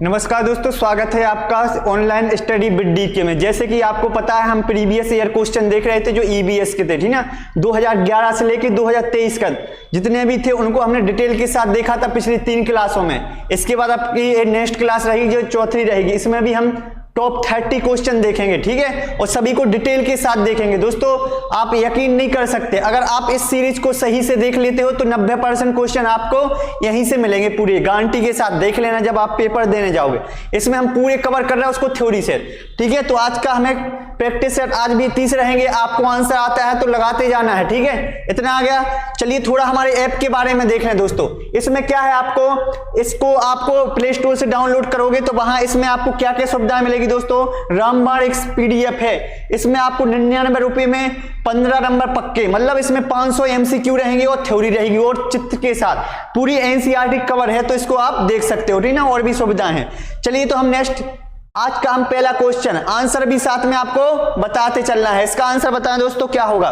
नमस्कार दोस्तों, स्वागत है आपका ऑनलाइन स्टडी विद डीके में। जैसे कि आपको पता है, हम प्रीवियस ईयर क्वेश्चन देख रहे थे जो ईबीएस के थे, ठीक ना। 2011 से लेकर 2023 का जितने भी थे उनको हमने डिटेल के साथ देखा था पिछली 3 क्लासों में। इसके बाद आपकी नेक्स्ट क्लास रहेगी जो चौथी रहेगी, इसमें भी हम टॉप 30 क्वेश्चन देखेंगे, ठीक है, और सभी को डिटेल के साथ देखेंगे। दोस्तों आप यकीन नहीं कर सकते, अगर आप इस सीरीज को सही से देख लेते हो तो 90% क्वेश्चन आपको यहीं से मिलेंगे, पूरी गारंटी के साथ। देख लेना जब आप पेपर देने जाओगे। इसमें हम पूरे कवर कर रहे हैं उसको थ्योरी से, ठीक है। तो आज का हमें प्रैक्टिस सेट आज भी 30 रहेंगे। आपको आंसर आता है तो लगाते जाना है, ठीक है। इतना आ गया। चलिए थोड़ा हमारे ऐप के बारे में देख लें दोस्तों। इसमें क्या है, इसको आपको प्ले स्टोर से डाउनलोड करोगे तो वहां इसमें आपको क्या क्या सुविधाएं मिलेगी दोस्तों। रामबाण एक पीडीएफ है, इसमें आपको 99 रुपए में 15 नंबर पक्के, मतलब इसमें 500 एमसीक्यू रहेंगे और थ्योरी रहेगी और चित्र के साथ पूरी एनसीईआरटी कवर है, तो इसको आप देख सकते हो, ठीक ना। और भी सुविधाएं हैं। चलिए तो हम नेक्स्ट आज का हम पहला क्वेश्चन आंसर भी साथ में आपको बताते चलना है। इसका आंसर बताएं दोस्तों क्या होगा।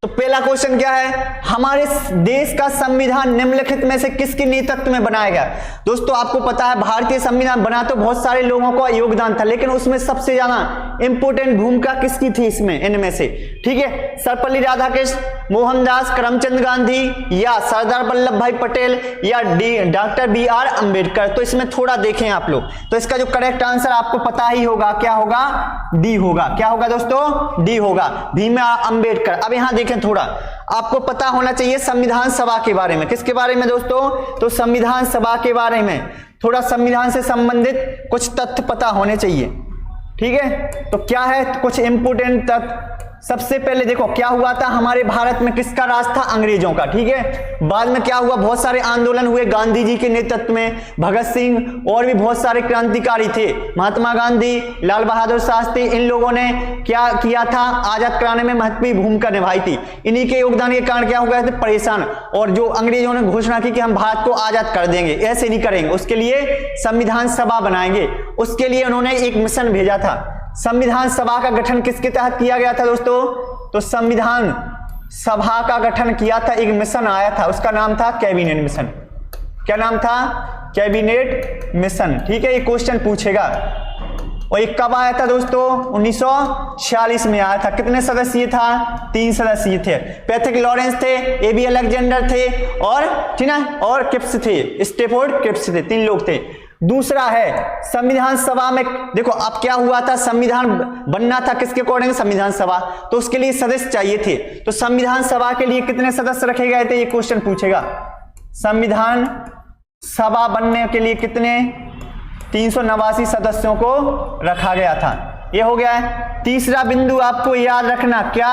तो पहला क्वेश्चन क्या है, हमारे देश का संविधान निम्नलिखित में से किसके नेतृत्व में बनाया गया। दोस्तों आपको पता है भारतीय संविधान बना तो बहुत सारे लोगों का योगदान था, लेकिन उसमें सबसे ज्यादा इंपोर्टेंट भूमिका किसकी थी इसमें, इनमें से, ठीक है। सर्वपल्ली राधाकृष्ण, मोहनदास करमचंद गांधी, या सरदार वल्लभ भाई पटेल, या डॉक्टर BR अम्बेडकर। तो इसमें थोड़ा देखें आप लोग, तो इसका जो करेक्ट आंसर आपको पता ही होगा, क्या होगा, डी होगा। क्या होगा दोस्तों, डी होगा, भीमराव अम्बेडकर। अब यहां थोड़ा आपको पता होना चाहिए संविधान सभा के बारे में। किसके बारे में दोस्तों, तो संविधान सभा के बारे में थोड़ा संविधान से संबंधित कुछ तथ्य पता होने चाहिए, ठीक है। तो क्या है कुछ इंपोर्टेंट तथ्य। सबसे पहले देखो क्या हुआ था, हमारे भारत में किसका राज था, अंग्रेजों का, ठीक है। बाद में क्या हुआ, बहुत सारे आंदोलन हुए गांधी जी के नेतृत्व में, भगत सिंह और भी बहुत सारे क्रांतिकारी थे, महात्मा गांधी, लाल बहादुर शास्त्री। इन लोगों ने क्या किया था, आजाद कराने में महत्वपूर्ण भूमिका निभाई थी। इन्हीं के योगदान के कारण क्या हो गए थे, परेशान। और जो अंग्रेजों ने घोषणा की कि हम भारत को आजाद कर देंगे, ऐसे नहीं करेंगे, उसके लिए संविधान सभा बनाएंगे। उसके लिए उन्होंने एक मिशन भेजा था। संविधान सभा का गठन किसके तहत किया गया था दोस्तों, तो संविधान सभा का गठन किया था, एक मिशन आया था, उसका नाम था कैबिनेट मिशन। क्या नाम था, कैबिनेट मिशन, ठीक है। ये क्वेश्चन पूछेगा। और ये कब आया था दोस्तों, 1946 में आया था। कितने सदस्यीय था, 3 सदस्यीय थे। पैट्रिक लॉरेंस थे, AB अलेक्जेंडर थे, और ठीक ना, और क्रिप्स थे, स्टैफोर्ड क्रिप्स थे, 3 लोग थे। दूसरा है संविधान सभा में, देखो अब क्या हुआ था, संविधान बनना था किसके अकॉर्डिंग, संविधान सभा, तो उसके लिए सदस्य चाहिए थे। तो संविधान सभा के लिए कितने सदस्य रखे गए थे, ये क्वेश्चन पूछेगा। संविधान सभा बनने के लिए कितने, 389 सदस्यों को रखा गया था। ये हो गया है। तीसरा बिंदु आपको याद रखना, क्या,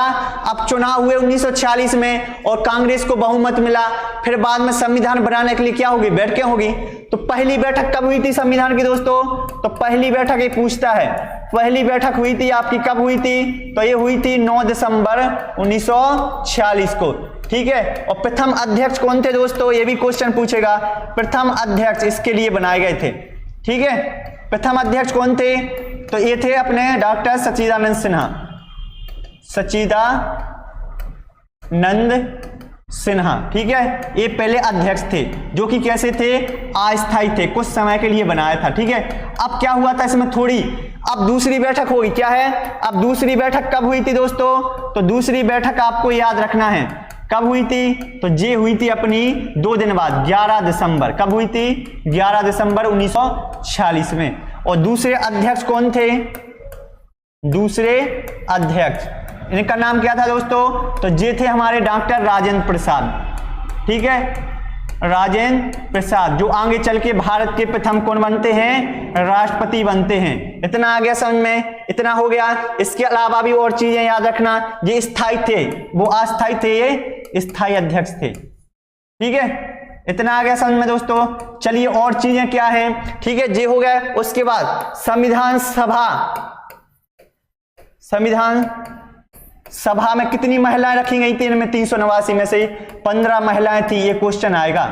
अब चुनाव हुए 1946 में और कांग्रेस को बहुमत मिला, फिर बाद में संविधान बनाने के लिए क्या होगी, बैठकें होगी। तो पहली बैठक कब हुई थी संविधान की दोस्तों, तो पहली बैठक ये पूछता है, पहली बैठक हुई थी आपकी कब हुई थी, तो ये हुई थी 9 दिसंबर 1946 को, ठीक है। और प्रथम अध्यक्ष कौन थे दोस्तों, ये भी क्वेश्चन पूछेगा। प्रथम अध्यक्ष इसके लिए बनाए गए थे, ठीक है। प्रथम अध्यक्ष कौन थे, तो ये थे अपने डॉक्टर सच्चिदानंद सिन्हा, सच्चिदानंद सिन्हा, ठीक है। ये पहले अध्यक्ष थे, जो कि कैसे थे, अस्थायी थे, कुछ समय के लिए बनाया था, ठीक है। अब क्या हुआ था इसमें थोड़ी, अब दूसरी बैठक होगी, क्या है, अब दूसरी बैठक कब हुई थी दोस्तों, तो दूसरी बैठक आपको याद रखना है कब हुई थी, तो ये हुई थी अपनी 2 दिन बाद, 11 दिसंबर। कब हुई थी, 11 दिसंबर 1946 में। और दूसरे अध्यक्ष कौन थे, दूसरे अध्यक्ष इनका नाम क्या था दोस्तों, तो ये थे हमारे डॉक्टर राजेंद्र प्रसाद, ठीक है, राजेंद्र प्रसाद, जो आगे चल के भारत के प्रथम कौन बनते हैं, राष्ट्रपति बनते हैं। इतना आ गया समझ में, इतना हो गया। इसके अलावा भी और चीजें याद रखना, ये स्थायी थे, वो अस्थायी थे, ये स्थायी अध्यक्ष थे, ठीक है। इतना आ गया समझ में दोस्तों। चलिए और चीजें क्या है, ठीक है, ये हो गया। उसके बाद संविधान सभा में कितनी महिलाएं रखी गई थी, इनमें 389 में से 15 महिलाएं थी, ये क्वेश्चन आएगा।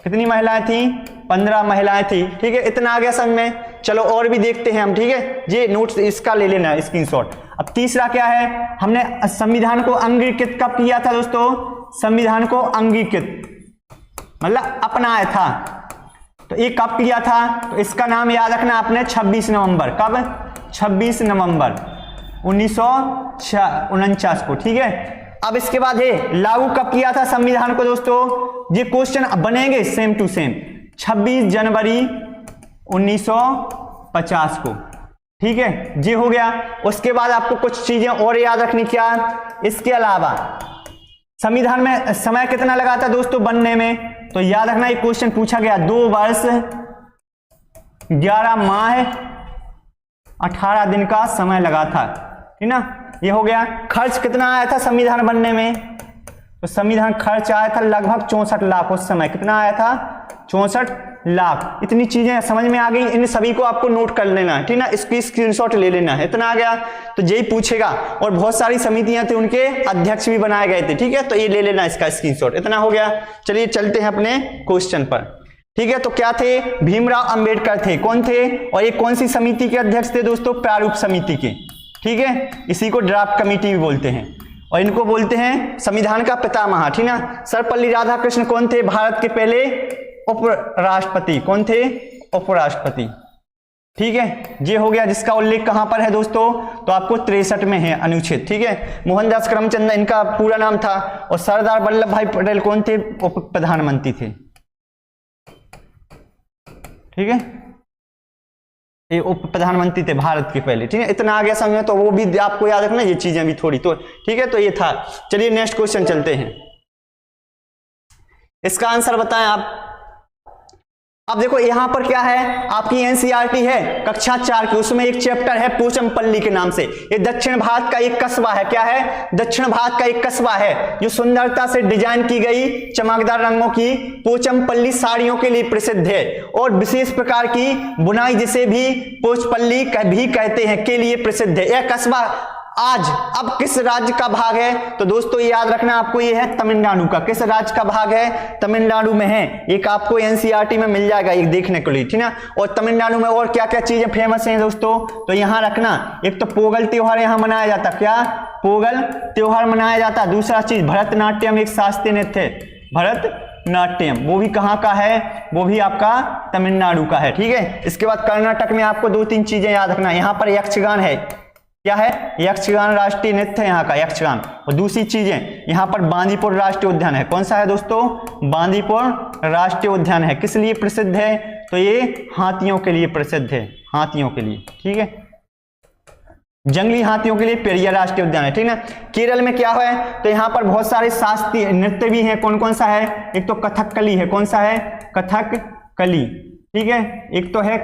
कितनी महिलाएं थी, 15 महिलाएं थी, ठीक है। इतना आ गया समझ में। चलो और भी देखते हैं हम, ठीक है। ये नोट्स इसका ले लेना स्क्रीनशॉट। अब तीसरा क्या है, हमने संविधान को अंगीकृत कब किया था दोस्तों, संविधान को अंगीकृत मतलब अपनाया था तो ये कब किया था? तो इसका नाम याद रखना आपने 26 नवंबर। कब? 26 नवंबर 1949 को। ठीक है, अब इसके बाद है लागू कब किया था संविधान को दोस्तों? ये क्वेश्चन बनेंगे सेम टू सेम। 26 जनवरी 1950 को। ठीक है, ये हो गया। उसके बाद आपको कुछ चीजें और याद रखनी। क्या? इसके अलावा संविधान में समय कितना लगा था दोस्तों बनने में? तो याद रखना, ये क्वेश्चन पूछा गया 2 वर्ष 11 माह 18 दिन का समय लगा था। ठीक ना, ये हो गया। खर्च कितना आया था संविधान बनने में? तो संविधान खर्च आया था लगभग 64 लाख। उस समय कितना आया था? 64 लाख। इतनी चीजें समझ में आ गई, इन सभी को आपको नोट कर लेना है। ठीक ना, इसकी स्क्रीनशॉट ले लेना है। इतना आ गया तो यही पूछेगा। और बहुत सारी समितियां थी, उनके अध्यक्ष भी बनाए गए थे। ठीक है, तो ये ले लेना इसका स्क्रीनशॉट। इतना हो गया। चलिए चलते हैं अपने क्वेश्चन पर। ठीक है, तो क्या थे? भीमराव अंबेडकर थे। कौन थे? और ये कौन सी समिति के अध्यक्ष थे दोस्तों? प्रारूप समिति के। ठीक है, इसी को ड्राफ्ट कमेटी भी बोलते हैं और इनको बोलते हैं संविधान का पितामह। ठीक ना, सर्वपल्ली राधाकृष्णन कौन थे? भारत के पहले उपराष्ट्रपति। कौन थे? उपराष्ट्रपति। ठीक है, ये हो गया। जिसका उल्लेख कहां पर है दोस्तों? तो आपको 63 में है अनुच्छेद। ठीक है, मोहनदास करमचंद इनका पूरा नाम था। और सरदार वल्लभ भाई पटेल कौन थे? उप प्रधानमंत्री थे। ठीक है, ये उप प्रधानमंत्री थे भारत के पहले। ठीक है, इतना आ गया समझ में? तो वो भी आपको याद रखना, ये चीजें भी थोड़ी। तो ठीक है, तो ये था। चलिए नेक्स्ट क्वेश्चन चलते हैं। इसका आंसर बताएं आप। अब देखो यहां पर क्या है, आपकी एनसीईआरटी है कक्षा 4 की, उसमें एक चैप्टर है पोचमपल्ली के नाम से। ये दक्षिण भारत का एक कस्बा है। क्या है? दक्षिण भारत का एक कस्बा है जो सुंदरता से डिजाइन की गई चमकदार रंगों की पोचमपल्ली साड़ियों के लिए प्रसिद्ध है और विशेष प्रकार की बुनाई, जिसे भी पोचपल्ली भी कहते हैं, के लिए प्रसिद्ध है। यह कस्बा आज अब किस राज्य का भाग है? तो दोस्तों ये याद रखना आपको, ये है तमिलनाडु का। किस राज्य का भाग है? तमिलनाडु में है। एक आपको एनसीईआरटी में मिल जाएगा एक देखने के लिए। ठीक ना, और तमिलनाडु में और क्या क्या चीजें फेमस हैं दोस्तों? तो यहां रखना, एक तो पोगल त्योहार यहां मनाया जाता। क्या? पोगल त्योहार मनाया जाता। दूसरा चीज भरतनाट्यम, एक शास्त्रीय नृत्य है भरतनाट्यम, वो भी कहां का है? वो भी आपका तमिलनाडु का है। ठीक है, इसके बाद कर्नाटक में आपको 2-3 चीजें याद रखना। यहां पर यक्षगान है। क्या है? यक्षगान राष्ट्रीय नृत्य है यहाँ का, यक्षगान। और दूसरी चीजें यहाँ पर बांदीपुर राष्ट्रीय उद्यान है। कौन सा है दोस्तों? बांदीपुर राष्ट्रीय उद्यान है। किस लिए प्रसिद्ध है? तो ये हाथियों के लिए प्रसिद्ध है, हाथियों के लिए। ठीक है, जंगली हाथियों के लिए पेरियार राष्ट्रीय उद्यान है। ठीक है, केरल में क्या है? तो यहाँ पर बहुत सारे शास्त्रीय नृत्य भी हैं। कौन कौन सा है? एक तो कथकली है। कौन सा है? कथकली। ठीक है, एक तो है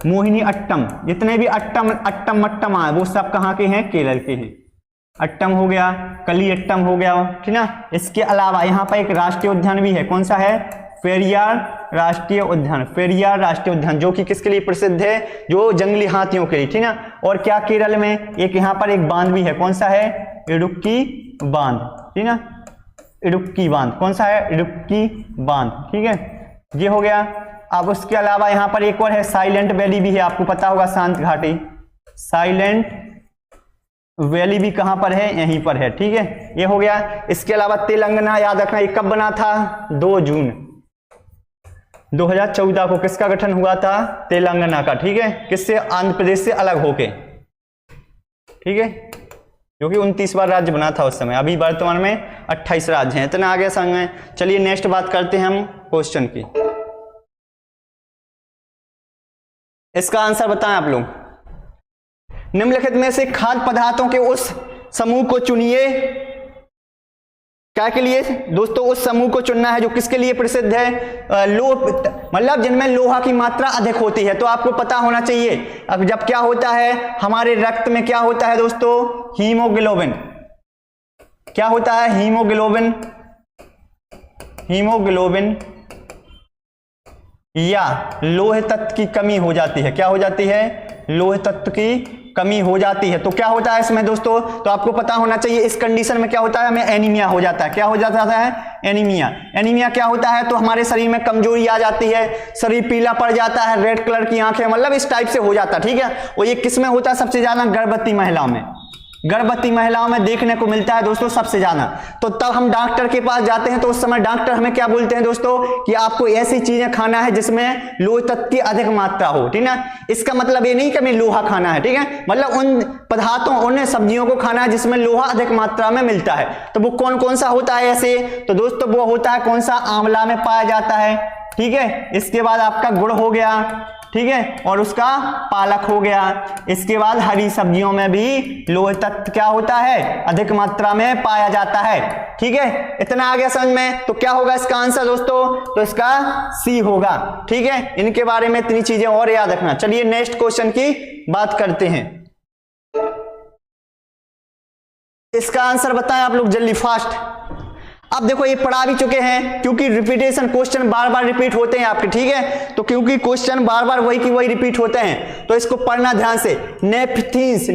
मोहिनी अट्टम। जितने भी अट्टम आए वो सब कहाँ के हैं? केरल के हैं। अट्टम हो गया, कली अट्टम हो गया। ठीक ना, इसके अलावा यहाँ पर एक राष्ट्रीय उद्यान भी है। कौन सा है? पेरियार राष्ट्रीय उद्यान। पेरियार राष्ट्रीय उद्यान जो कि किसके लिए प्रसिद्ध है? जो जंगली हाथियों के लिए। ठीक ना, और क्या केरल में एक यहाँ पर एक बांध भी है। कौन सा है? इडुक्की बांध। ठीक ना, इडुक्की बांध। कौन सा है? इडुक्की बांध। ठीक है, ये हो गया। अब उसके अलावा यहाँ पर एक और है, साइलेंट वैली भी है। आपको पता होगा, शांत घाटी। साइलेंट वैली भी कहां पर है? यहीं पर है। ठीक है, ये हो गया। इसके अलावा तेलंगाना याद रखना, ये कब बना था? 2 जून 2014 को किसका गठन हुआ था? तेलंगाना का। ठीक है, किससे? आंध्र प्रदेश से अलग होके। ठीक है, क्योंकि 29वां राज्य बना था उस समय। अभी वर्तमान में 28 राज्य हैं। इतना आगे संग में। चलिए नेक्स्ट बात करते हैं हम क्वेश्चन की। इसका आंसर बताएं आप लोग। निम्नलिखित में से खाद्य पदार्थों के उस समूह को चुनिए। क्या के लिए दोस्तों? उस समूह को चुनना है जो किसके लिए प्रसिद्ध है? लोह, मतलब जिनमें लोहा की मात्रा अधिक होती है। तो आपको पता होना चाहिए। अब जब क्या होता है हमारे रक्त में, क्या होता है दोस्तों? हीमोग्लोबिन। क्या होता है? हीमोग्लोबिन। हीमोग्लोबिन या लोह तत्व की कमी हो जाती है। क्या हो जाती है? लोह तत्व की कमी हो जाती है। तो क्या होता है इसमें दोस्तों? तो आपको पता होना चाहिए इस कंडीशन में क्या होता है? हमें एनीमिया हो जाता है। क्या हो जाता है? एनीमिया। एनीमिया क्या होता है? तो हमारे शरीर में कमजोरी आ जाती है, शरीर पीला पड़ जाता है, रेड कलर की आंखें, मतलब इस टाइप से हो जाता है। ठीक है, और ये किस में होता है? सबसे ज्यादा गर्भवती महिलाओं में। गर्भवती महिलाओं में देखने को मिलता है दोस्तों सबसे ज्यादा। तो तब हम डॉक्टर के पास जाते हैं तो उस समय डॉक्टर हमें क्या बोलते हैं दोस्तों कि आपको ऐसी चीजें खाना है जिसमें लोह तत्व की अधिक मात्रा हो, ठीक है। इसका मतलब ये नहीं कि हमें लोहा खाना है, ठीक है, मतलब उन पदार्थों उन सब्जियों को खाना है जिसमें लोहा अधिक मात्रा में मिलता है। तो वो कौन कौन सा होता है ऐसे, तो दोस्तों वो होता है कौन सा, आंवला में पाया जाता है, ठीक है। इसके बाद आपका गुड़ हो गया, ठीक है, और उसका पालक हो गया। इसके बाद हरी सब्जियों में भी लोह तत्व क्या होता है, अधिक मात्रा में पाया जाता है, ठीक है। इतना आ गया समझ में। तो क्या होगा इसका आंसर दोस्तों, तो इसका सी होगा, ठीक है। इनके बारे में इतनी चीजें और याद रखना। चलिए नेक्स्ट क्वेश्चन की बात करते हैं। इसका आंसर बताएं आप लोग जल्दी फास्ट। अब देखो ये पढ़ा भी चुके हैं, क्योंकि रिपीटेशन क्वेश्चन बार बार रिपीट होते हैं आपके, ठीक है। तो क्योंकि क्वेश्चन बार बार वही की वही रिपीट होते हैं तो इसको पढ़ना ध्यान से। नेपथींस,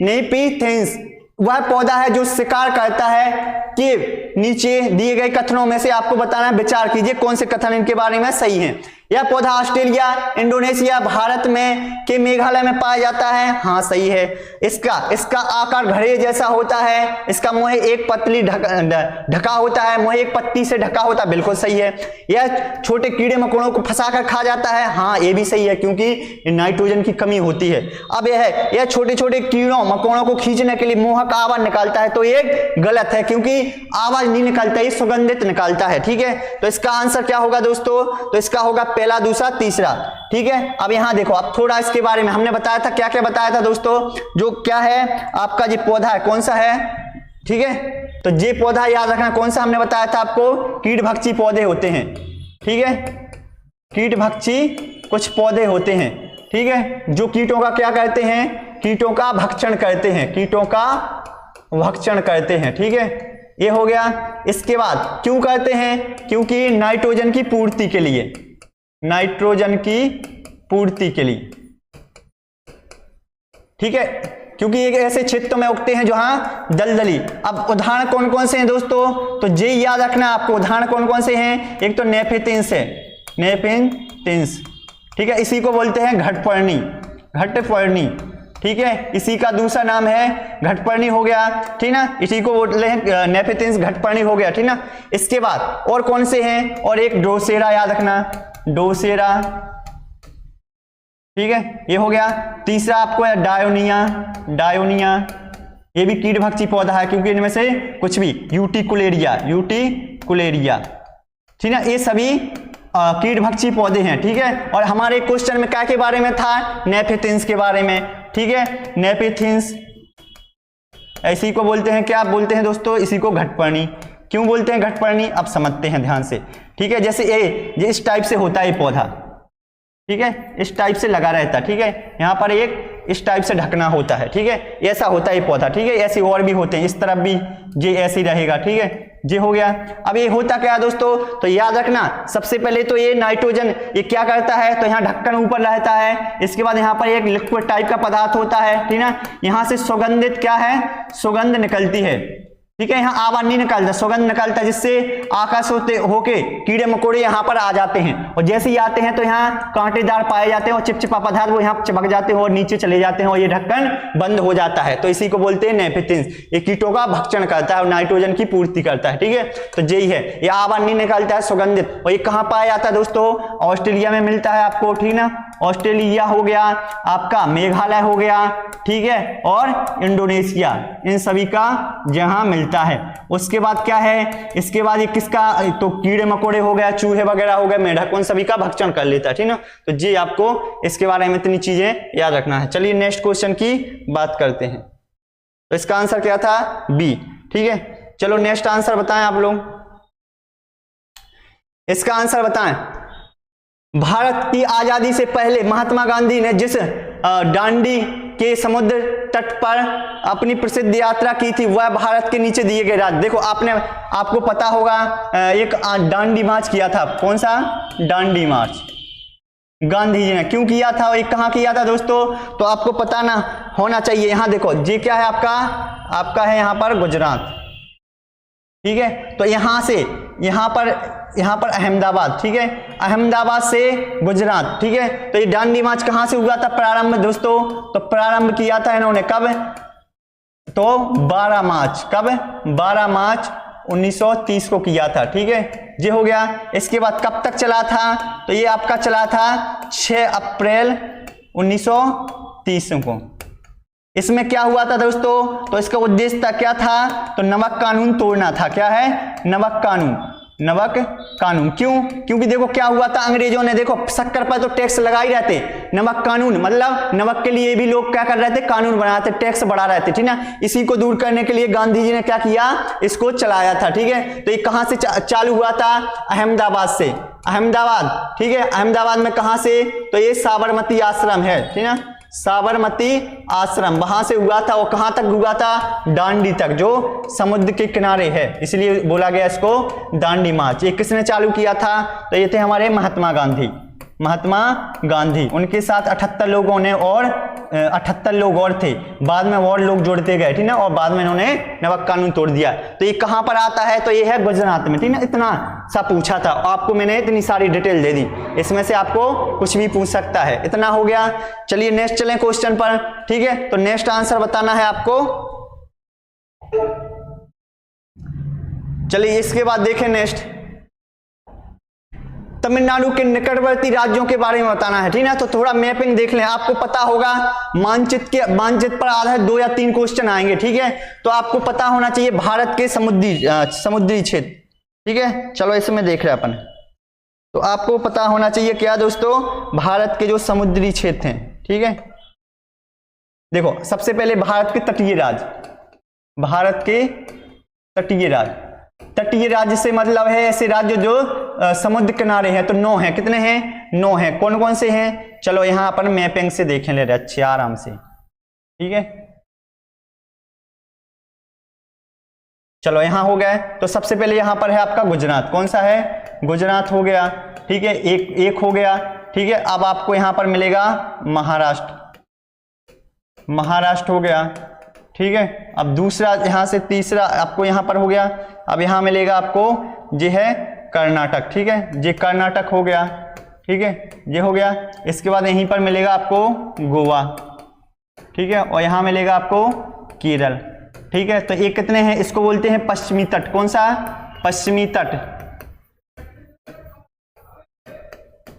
नेपीथींस वह पौधा है जो शिकार करता है कि नीचे दिए गए कथनों में से आपको बताना है, विचार कीजिए कौन से कथन इनके बारे में सही है। यह पौधा ऑस्ट्रेलिया, इंडोनेशिया, भारत में के मेघालय में पाया जाता है, हाँ सही है। इसका आकार घड़े जैसा होता है, इसका मुंह एक पतली ढका होता है, मुंह एक पत्ती से ढका होता है, बिल्कुल सही है। यह छोटे कीड़े मकोड़ों को फंसाकर खा जाता है, हाँ ये भी सही है क्योंकि नाइट्रोजन की कमी होती है। अब यह छोटे छोटे कीड़ों मकोड़ों को खींचने के लिए मुंह का आवाज निकालता है, तो ये गलत है क्योंकि आवाज नहीं निकालता, ये सुगंधित निकालता है, ठीक है। तो इसका आंसर क्या होगा दोस्तों, तो इसका होगा पहला, दूसरा, तीसरा, ठीक है। अब यहां देखो, अब थोड़ा इसके बारे में हमने बताया था, क्या क्या बताया था दोस्तों, जो क्या है आपका ये पौधा है कौन सा है, ठीक है। तो ये पौधा याद रखना कौन सा हमने बताया था आपको, कीटभक्षी पौधे होते हैं, ठीक है। कीटभक्षी कुछ पौधे होते हैं, ठीक है, जो कीटों का क्या करते हैं, कीटों का भक्षण करते हैं, कीटों का भक्षण करते हैं, ठीक है। ये हो गया। इसके बाद क्यों करते हैं, क्योंकि नाइट्रोजन की पूर्ति के लिए, नाइट्रोजन की पूर्ति के लिए, ठीक है, क्योंकि एक ऐसे क्षेत्र में उगते हैं जहां दलदली। अब उदाहरण कौन कौन से हैं दोस्तों, तो ये याद रखना आपको, उदाहरण कौन कौन से हैं, एक तो नेफेथिंस है, नेफेथिंस, ठीक है, इसी को बोलते हैं घटपर्णी, घटपर्णी, ठीक है, इसी का दूसरा नाम है घटपर्णी हो गया, ठीक ना, इसी को बोलते हैं नेफेथिंस, घटपर्णी हो गया, ठीक ना। इसके बाद और कौन से हैं, और एक ड्रोसेरा याद रखना, डोसेरा, ठीक है, ये हो गया। तीसरा आपको है डायोनिया, डायोनिया, ये भी कीटभक्षी पौधा है क्योंकि इनमें से कुछ भी, यूटिकुलेरिया, यूटिकुलेरिया, ठीक है, ये सभी कीटभक्षी पौधे हैं, ठीक है। और हमारे क्वेश्चन में क्या के बारे में था, नेफेथिंस के बारे में, ठीक है। नेफेथिंस इसी को बोलते हैं, क्या बोलते हैं दोस्तों, इसी को घटपर्णी। क्यों बोलते हैं घटपर्णी, अब समझते हैं ध्यान से, ठीक है। जैसे ये इस टाइप से होता है ये पौधा, ठीक है, इस टाइप से लगा रहता है, ठीक है, यहाँ पर एक इस टाइप से ढकना होता है, ठीक है, ऐसा होता है ये पौधा, ठीक है। ऐसे और भी होते हैं, इस तरफ भी ये ऐसे ही रहेगा, ठीक है, ये हो गया। अब ये होता क्या है दोस्तों, तो याद रखना, सबसे पहले तो ये नाइट्रोजन ये क्या करता है, तो यहाँ ढक्कन ऊपर रहता है, इसके बाद यहाँ पर एक लिक्विड टाइप का पदार्थ होता है, ठीक है, यहाँ से सुगंधित क्या है, सुगंध निकलती है, ठीक है, यहाँ आवाज नहीं निकलता, सुगंध निकलता है, जिससे आकाश होके कीड़े मकोड़े यहाँ पर आ जाते हैं, और जैसे ही आते हैं तो यहाँ कांटेदार पाए जाते हैं और चिपचिपा पदार्थ वो यहाँ चिपक जाते हैं और नीचे चले जाते हैं और ये ढक्कन बंद हो जाता है। तो इसी को बोलते हैं नेफेथिंस, ये कीटों का भक्षण करता है और नाइट्रोजन की पूर्ति करता है, ठीक है। तो यही है, ये आवाज नहीं निकलता है, सुगंधित। और ये कहाँ पाया जाता है दोस्तों, ऑस्ट्रेलिया में मिलता है आपको, ठीक ना, ऑस्ट्रेलिया हो गया आपका, मेघालय हो गया, ठीक है, और इंडोनेशिया, इन सभी का जहां मिलता है। उसके बाद क्या है, इसके बाद ये किसका, तो कीड़े मकोड़े हो गया, चूहे वगैरह हो गए, मेढक, उन सभी का भक्षण कर लेता है, ठीक ना। तो जी आपको इसके बारे में इतनी चीजें याद रखना है। चलिए नेक्स्ट क्वेश्चन की बात करते हैं। तो इसका आंसर क्या था, बी, ठीक है। चलो नेक्स्ट आंसर बताएं आप लोग, इसका आंसर बताएं। भारत की आजादी से पहले महात्मा गांधी ने जिस दांडी के समुद्र तट पर अपनी प्रसिद्ध यात्रा की थी वह भारत के नीचे दिए गए राज्य। देखो आपको पता होगा एक दांडी मार्च किया था, कौन सा, दांडी मार्च गांधी जी ने क्यों किया था, एक कहां किया था दोस्तों, तो आपको पता ना होना चाहिए। यहां देखो ये क्या है आपका है यहां पर गुजरात, ठीक है। तो यहां से यहां पर अहमदाबाद, ठीक है, अहमदाबाद से गुजरात, ठीक है। तो ये दांडी मार्च कहां से हुआ था प्रारंभ दोस्तों, तो प्रारंभ किया था इन्होंने कब, तो 12 मार्च, कब? 12 मार्च 1930 को किया था। ठीक है, ये हो गया। इसके बाद कब तक चला था? तो ये आपका चला था 6 अप्रैल 1930 को। इसमें क्या हुआ था दोस्तों? तो इसका उद्देश्य था क्या था? तो नमक कानून तोड़ना था। क्या है? नमक कानून। नमक कानून क्यों? क्योंकि देखो क्या हुआ था, अंग्रेजों ने देखो शक्कर पर तो टैक्स लगा ही रहते, नमक कानून मतलब नमक के लिए भी लोग क्या कर रहे थे? कानून बनाते, टैक्स बढ़ा रहे थे। ठीक ना, इसी को दूर करने के लिए गांधी जी ने क्या किया? इसको चलाया था। ठीक है, तो ये कहां से चालू हुआ था? अहमदाबाद से। अहमदाबाद, ठीक है, अहमदाबाद में कहां से? तो ये साबरमती आश्रम है। ठीक ना, साबरमती आश्रम वहां से हुआ था। वो कहां तक हुआ था? दांडी तक, जो समुद्र के किनारे है, इसलिए बोला गया इसको दांडी मार्च। ये किसने चालू किया था? तो ये थे हमारे महात्मा गांधी। महात्मा गांधी, उनके साथ 78 लोगों ने और 78 लोग और थे, बाद में और लोग जोड़ते गए। ठीक ना, और बाद में इन्होंने नमक कानून तोड़ दिया। तो ये कहां पर आता है? तो ये है गुजरात में। ठीक ना, इतना सा पूछा था आपको मैंने, इतनी सारी डिटेल दे दी, इसमें से आपको कुछ भी पूछ सकता है। इतना हो गया। चलिए नेक्स्ट चलें क्वेश्चन पर। ठीक है, तो नेक्स्ट आंसर बताना है आपको। चलिए इसके बाद देखें नेक्स्ट, तमिलनाडु के निकटवर्ती राज्यों के बारे में बताना है। ठीक है, तो थोड़ा मैपिंग देख लें। आपको पता होगा मानचित्र पर आधारित 2 या 3 क्वेश्चन आएंगे। ठीक है, तो आपको पता होना चाहिए भारत के समुद्री क्षेत्र। ठीक है, चलो इसमें देख रहे हैं अपन। तो आपको पता होना चाहिए क्या दोस्तों? भारत के जो समुद्री क्षेत्र हैं। ठीक है, देखो सबसे पहले भारत के तटीय राज्य, भारत के तटीय राज्य। तटीय राज्य से मतलब है ऐसे राज्य जो समुद्र किनारे हैं। तो 9 हैं। कितने हैं? 9 हैं। कौन कौन से हैं? चलो यहां अपन मैपिंग से देखें ले रहे अच्छे आराम से। ठीक है, चलो यहां हो गया। तो सबसे पहले यहां पर है आपका गुजरात। कौन सा है? गुजरात हो गया। ठीक है, एक हो गया। ठीक है, अब आपको यहां पर मिलेगा महाराष्ट्र। महाराष्ट्र हो गया। ठीक है, अब दूसरा यहां से तीसरा आपको यहां पर हो गया। अब यहां मिलेगा आपको ये है कर्नाटक। ठीक है, ये कर्नाटक हो गया। ठीक है, ये हो गया। इसके बाद यहीं पर मिलेगा आपको गोवा। ठीक है, और यहां मिलेगा आपको केरल। ठीक है, तो ये कितने हैं? इसको बोलते हैं पश्चिमी तट। कौन सा? पश्चिमी तट।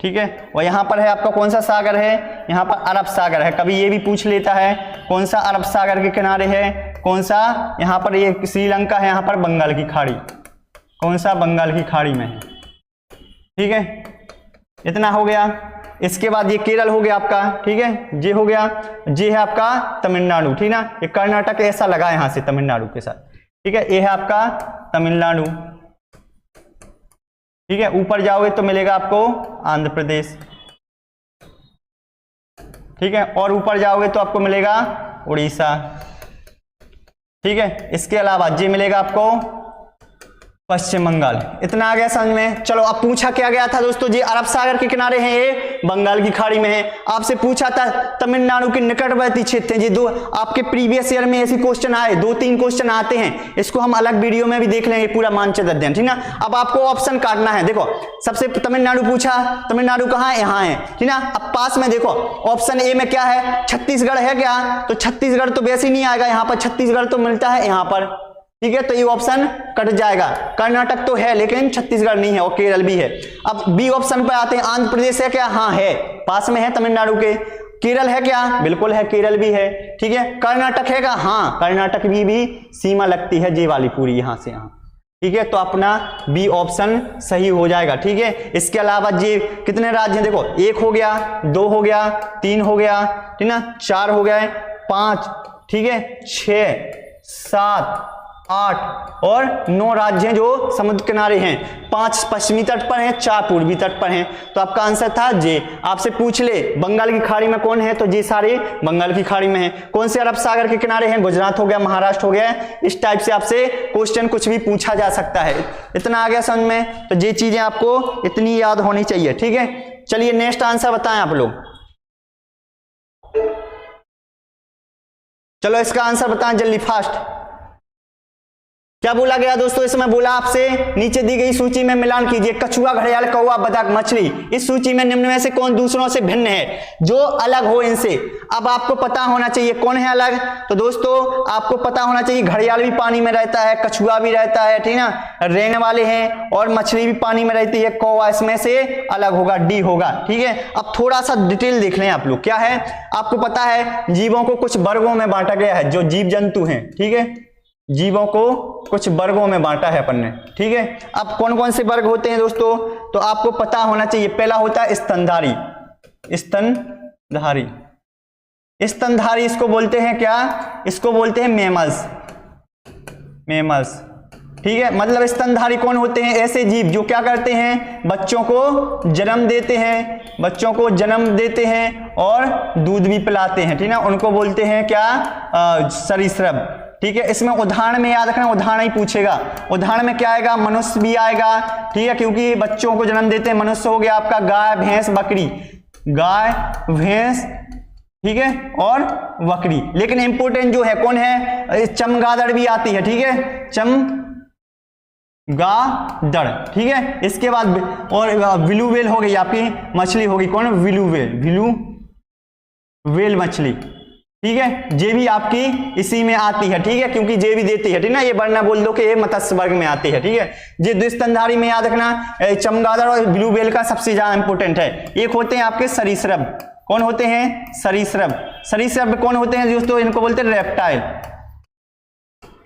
ठीक है, और यहां पर है आपका कौन सा सागर है? यहां पर अरब सागर है। कभी ये भी पूछ लेता है कौन सा अरब सागर के किनारे है, कौन सा? यहां पर ये श्रीलंका है, यहां पर बंगाल की खाड़ी। कौन सा? बंगाल की खाड़ी में है। ठीक है, इतना हो गया। इसके बाद ये केरल हो गया आपका। ठीक है, ये हो गया। ये है आपका तमिलनाडु। ठीक ना, ये कर्नाटक ऐसा लगा यहां से तमिलनाडु के साथ। ठीक है, ये है आपका तमिलनाडु। ठीक है, ऊपर जाओगे तो मिलेगा आपको आंध्र प्रदेश। ठीक है, और ऊपर जाओगे तो आपको मिलेगा उड़ीसा। ठीक है, इसके अलावा ये मिलेगा आपको पश्चिम बंगाल। इतना आ गया समझ में? चलो अब पूछा क्या गया था दोस्तों? जी अरब सागर के किनारे हैं, ये बंगाल की खाड़ी में है। आपसे पूछा था तमिलनाडु के निकटवर्ती क्षेत्र हैं। जी दो आपके प्रीवियस ईयर में ऐसे क्वेश्चन आए, 2-3 क्वेश्चन आते हैं। इसको हम अलग वीडियो में भी देख लेंगे पूरा मानचित्र अध्ययन। ठीक ना, अब आपको ऑप्शन काटना है। देखो सबसे तमिलनाडु पूछा, तमिलनाडु कहाँ है? यहाँ है। ठीक ना, अब पास में देखो ऑप्शन ए में क्या है? छत्तीसगढ़ है क्या? तो छत्तीसगढ़ तो वैसे ही नहीं आएगा यहाँ पर, छत्तीसगढ़ तो मिलता है यहाँ पर। ठीक है, तो ये ऑप्शन कट जाएगा। कर्नाटक तो है लेकिन छत्तीसगढ़ नहीं है, और केरल भी है। अब बी ऑप्शन पर आते हैं। आंध्र प्रदेश है क्या? हाँ है, पास में है तमिलनाडु के। केरल है क्या? बिल्कुल है, केरल भी है। ठीक है, कर्नाटक है क्या? हाँ, कर्नाटक भी सीमा लगती है जे वाली पूरी यहां से यहां। ठीक है, तो अपना बी ऑप्शन सही हो जाएगा। ठीक है, इसके अलावा ये कितने राज्य हैं? देखो 1 हो गया, 2 हो गया, 3 हो गया, ठीक ना, 4 हो गए, 5, ठीक है, 6, 7, 8 और 9 राज्य हैं जो समुद्र किनारे हैं। 5 पश्चिमी तट पर हैं, 4 पूर्वी तट पर हैं। तो आपका आंसर था जे। आपसे पूछ ले बंगाल की खाड़ी में कौन है, तो जे सारे बंगाल की खाड़ी में हैं। कौन से अरब सागर के किनारे हैं? गुजरात हो गया, महाराष्ट्र हो गया। इस टाइप से आपसे क्वेश्चन कुछ भी पूछा जा सकता है। इतना आ गया समझ में? तो ये चीजें आपको इतनी याद होनी चाहिए। ठीक है, चलिए नेक्स्ट आंसर बताएं आप लोग। चलो इसका आंसर बताएं जल्दी फास्ट। क्या बोला गया दोस्तों इसमें? बोला आपसे नीचे दी गई सूची में मिलान कीजिए। कछुआ, घड़ियाल, कौवा, बतख, मछली इस सूची में निम्न में से कौन दूसरों से भिन्न है, जो अलग हो इनसे। अब आपको पता होना चाहिए कौन है अलग। तो दोस्तों आपको पता होना चाहिए घड़ियाल भी पानी में रहता है, कछुआ भी रहता है, ठीक ना, रेंगने वाले हैं, और मछली भी पानी में रहती है, कौवा इसमें से अलग होगा, डी होगा। ठीक है, अब थोड़ा सा डिटेल देख लें आप लोग। क्या है, आपको पता है जीवों को कुछ वर्गों में बांटा गया है, जो जीव जंतु हैं। ठीक है, जीवों को कुछ वर्गों में बांटा है अपन ने। ठीक है, अब कौन कौन से वर्ग होते हैं दोस्तों, तो आपको पता होना चाहिए। पहला होता है स्तनधारी। स्तनधारी, स्तनधारी इसको बोलते हैं क्या, इसको बोलते हैं मैमल्स। मैमल्स, ठीक है, मतलब स्तनधारी कौन होते हैं? ऐसे जीव जो क्या करते हैं, बच्चों को जन्म देते हैं, बच्चों को जन्म देते हैं और दूध भी पिलाते हैं। ठीक है, उनको बोलते हैं क्या, सरीसृप। ठीक है, इसमें उदाहरण में याद रखना, उदाहरण ही पूछेगा। उदाहरण में क्या आएगा, मनुष्य भी आएगा। ठीक है, क्योंकि बच्चों को जन्म देते हैं। मनुष्य हो गया आपका गाय, भैंस, बकरी, गाय, भैंस, ठीक है, और बकरी। लेकिन इंपोर्टेंट जो है कौन है, चमगादड़ भी आती है। ठीक है, चमगादड़। ठीक है, इसके बाद और ब्लू व्हेल हो गई आपकी, मछली होगी कौन, ब्लू व्हेल, ब्लू व्हेल मछली। ठीक है, जे भी आपकी इसी में आती है। ठीक है, क्योंकि जे भी देती है। ठीक ना, ये वरना बोल दो कि ये मत्स्य वर्ग में आती है। ठीक है, ये द्विस्तनधारी में याद रखना, चमगादड़ और ब्लू व्हेल का सबसे ज्यादा इंपोर्टेंट है। एक होते हैं आपके सरीसृप। कौन होते हैं, सरीसृप। सरीसृप कौन होते हैं दोस्तों, इनको बोलते हैं रेप्टाइल।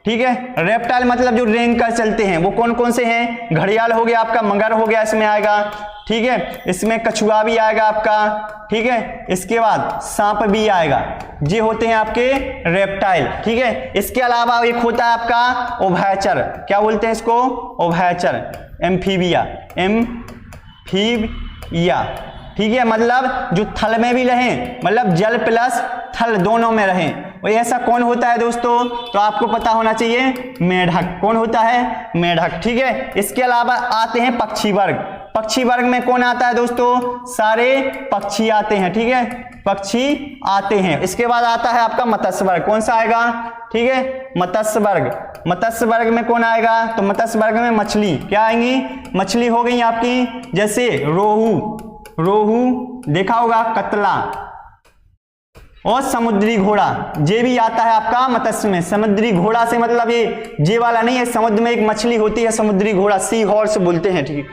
ठीक है, रेप्टाइल मतलब जो रेंग कर चलते हैं, वो कौन कौन से हैं, घड़ियाल हो गया आपका, मगर हो गया इसमें आएगा। ठीक है, इसमें कछुआ भी आएगा आपका। ठीक है, इसके बाद सांप भी आएगा। ये होते हैं आपके रेप्टाइल। ठीक है, इसके अलावा एक होता है आपका उभयचर। क्या बोलते हैं इसको, उभयचर, एम्फीबिया, एम्फीबिया। ठीक है, मतलब जो थल में भी रहें, मतलब जल प्लस थल दोनों में रहें। और ऐसा कौन होता है दोस्तों, तो आपको पता होना चाहिए, मेढक। कौन होता है, मेढक। ठीक है, इसके अलावा आते हैं पक्षी वर्ग। पक्षी वर्ग में कौन आता है दोस्तों, सारे पक्षी आते हैं। ठीक है, पक्षी आते हैं। इसके बाद आता है आपका मत्स्य वर्ग। कौन सा आएगा, ठीक है, मत्स्य वर्ग। मत्स्य वर्ग में कौन आएगा, तो मत्स्य वर्ग में मछली क्या आएंगी, मछली हो गई आपकी, जैसे रोहू, रोहू देखा होगा, कतला, और समुद्री घोड़ा। ये भी आता है आपका मत्स्य में। समुद्री घोड़ा से मतलब ये वाला नहीं है, समुद्र में एक मछली होती है समुद्री घोड़ा, सी हॉर्स बोलते हैं। ठीक,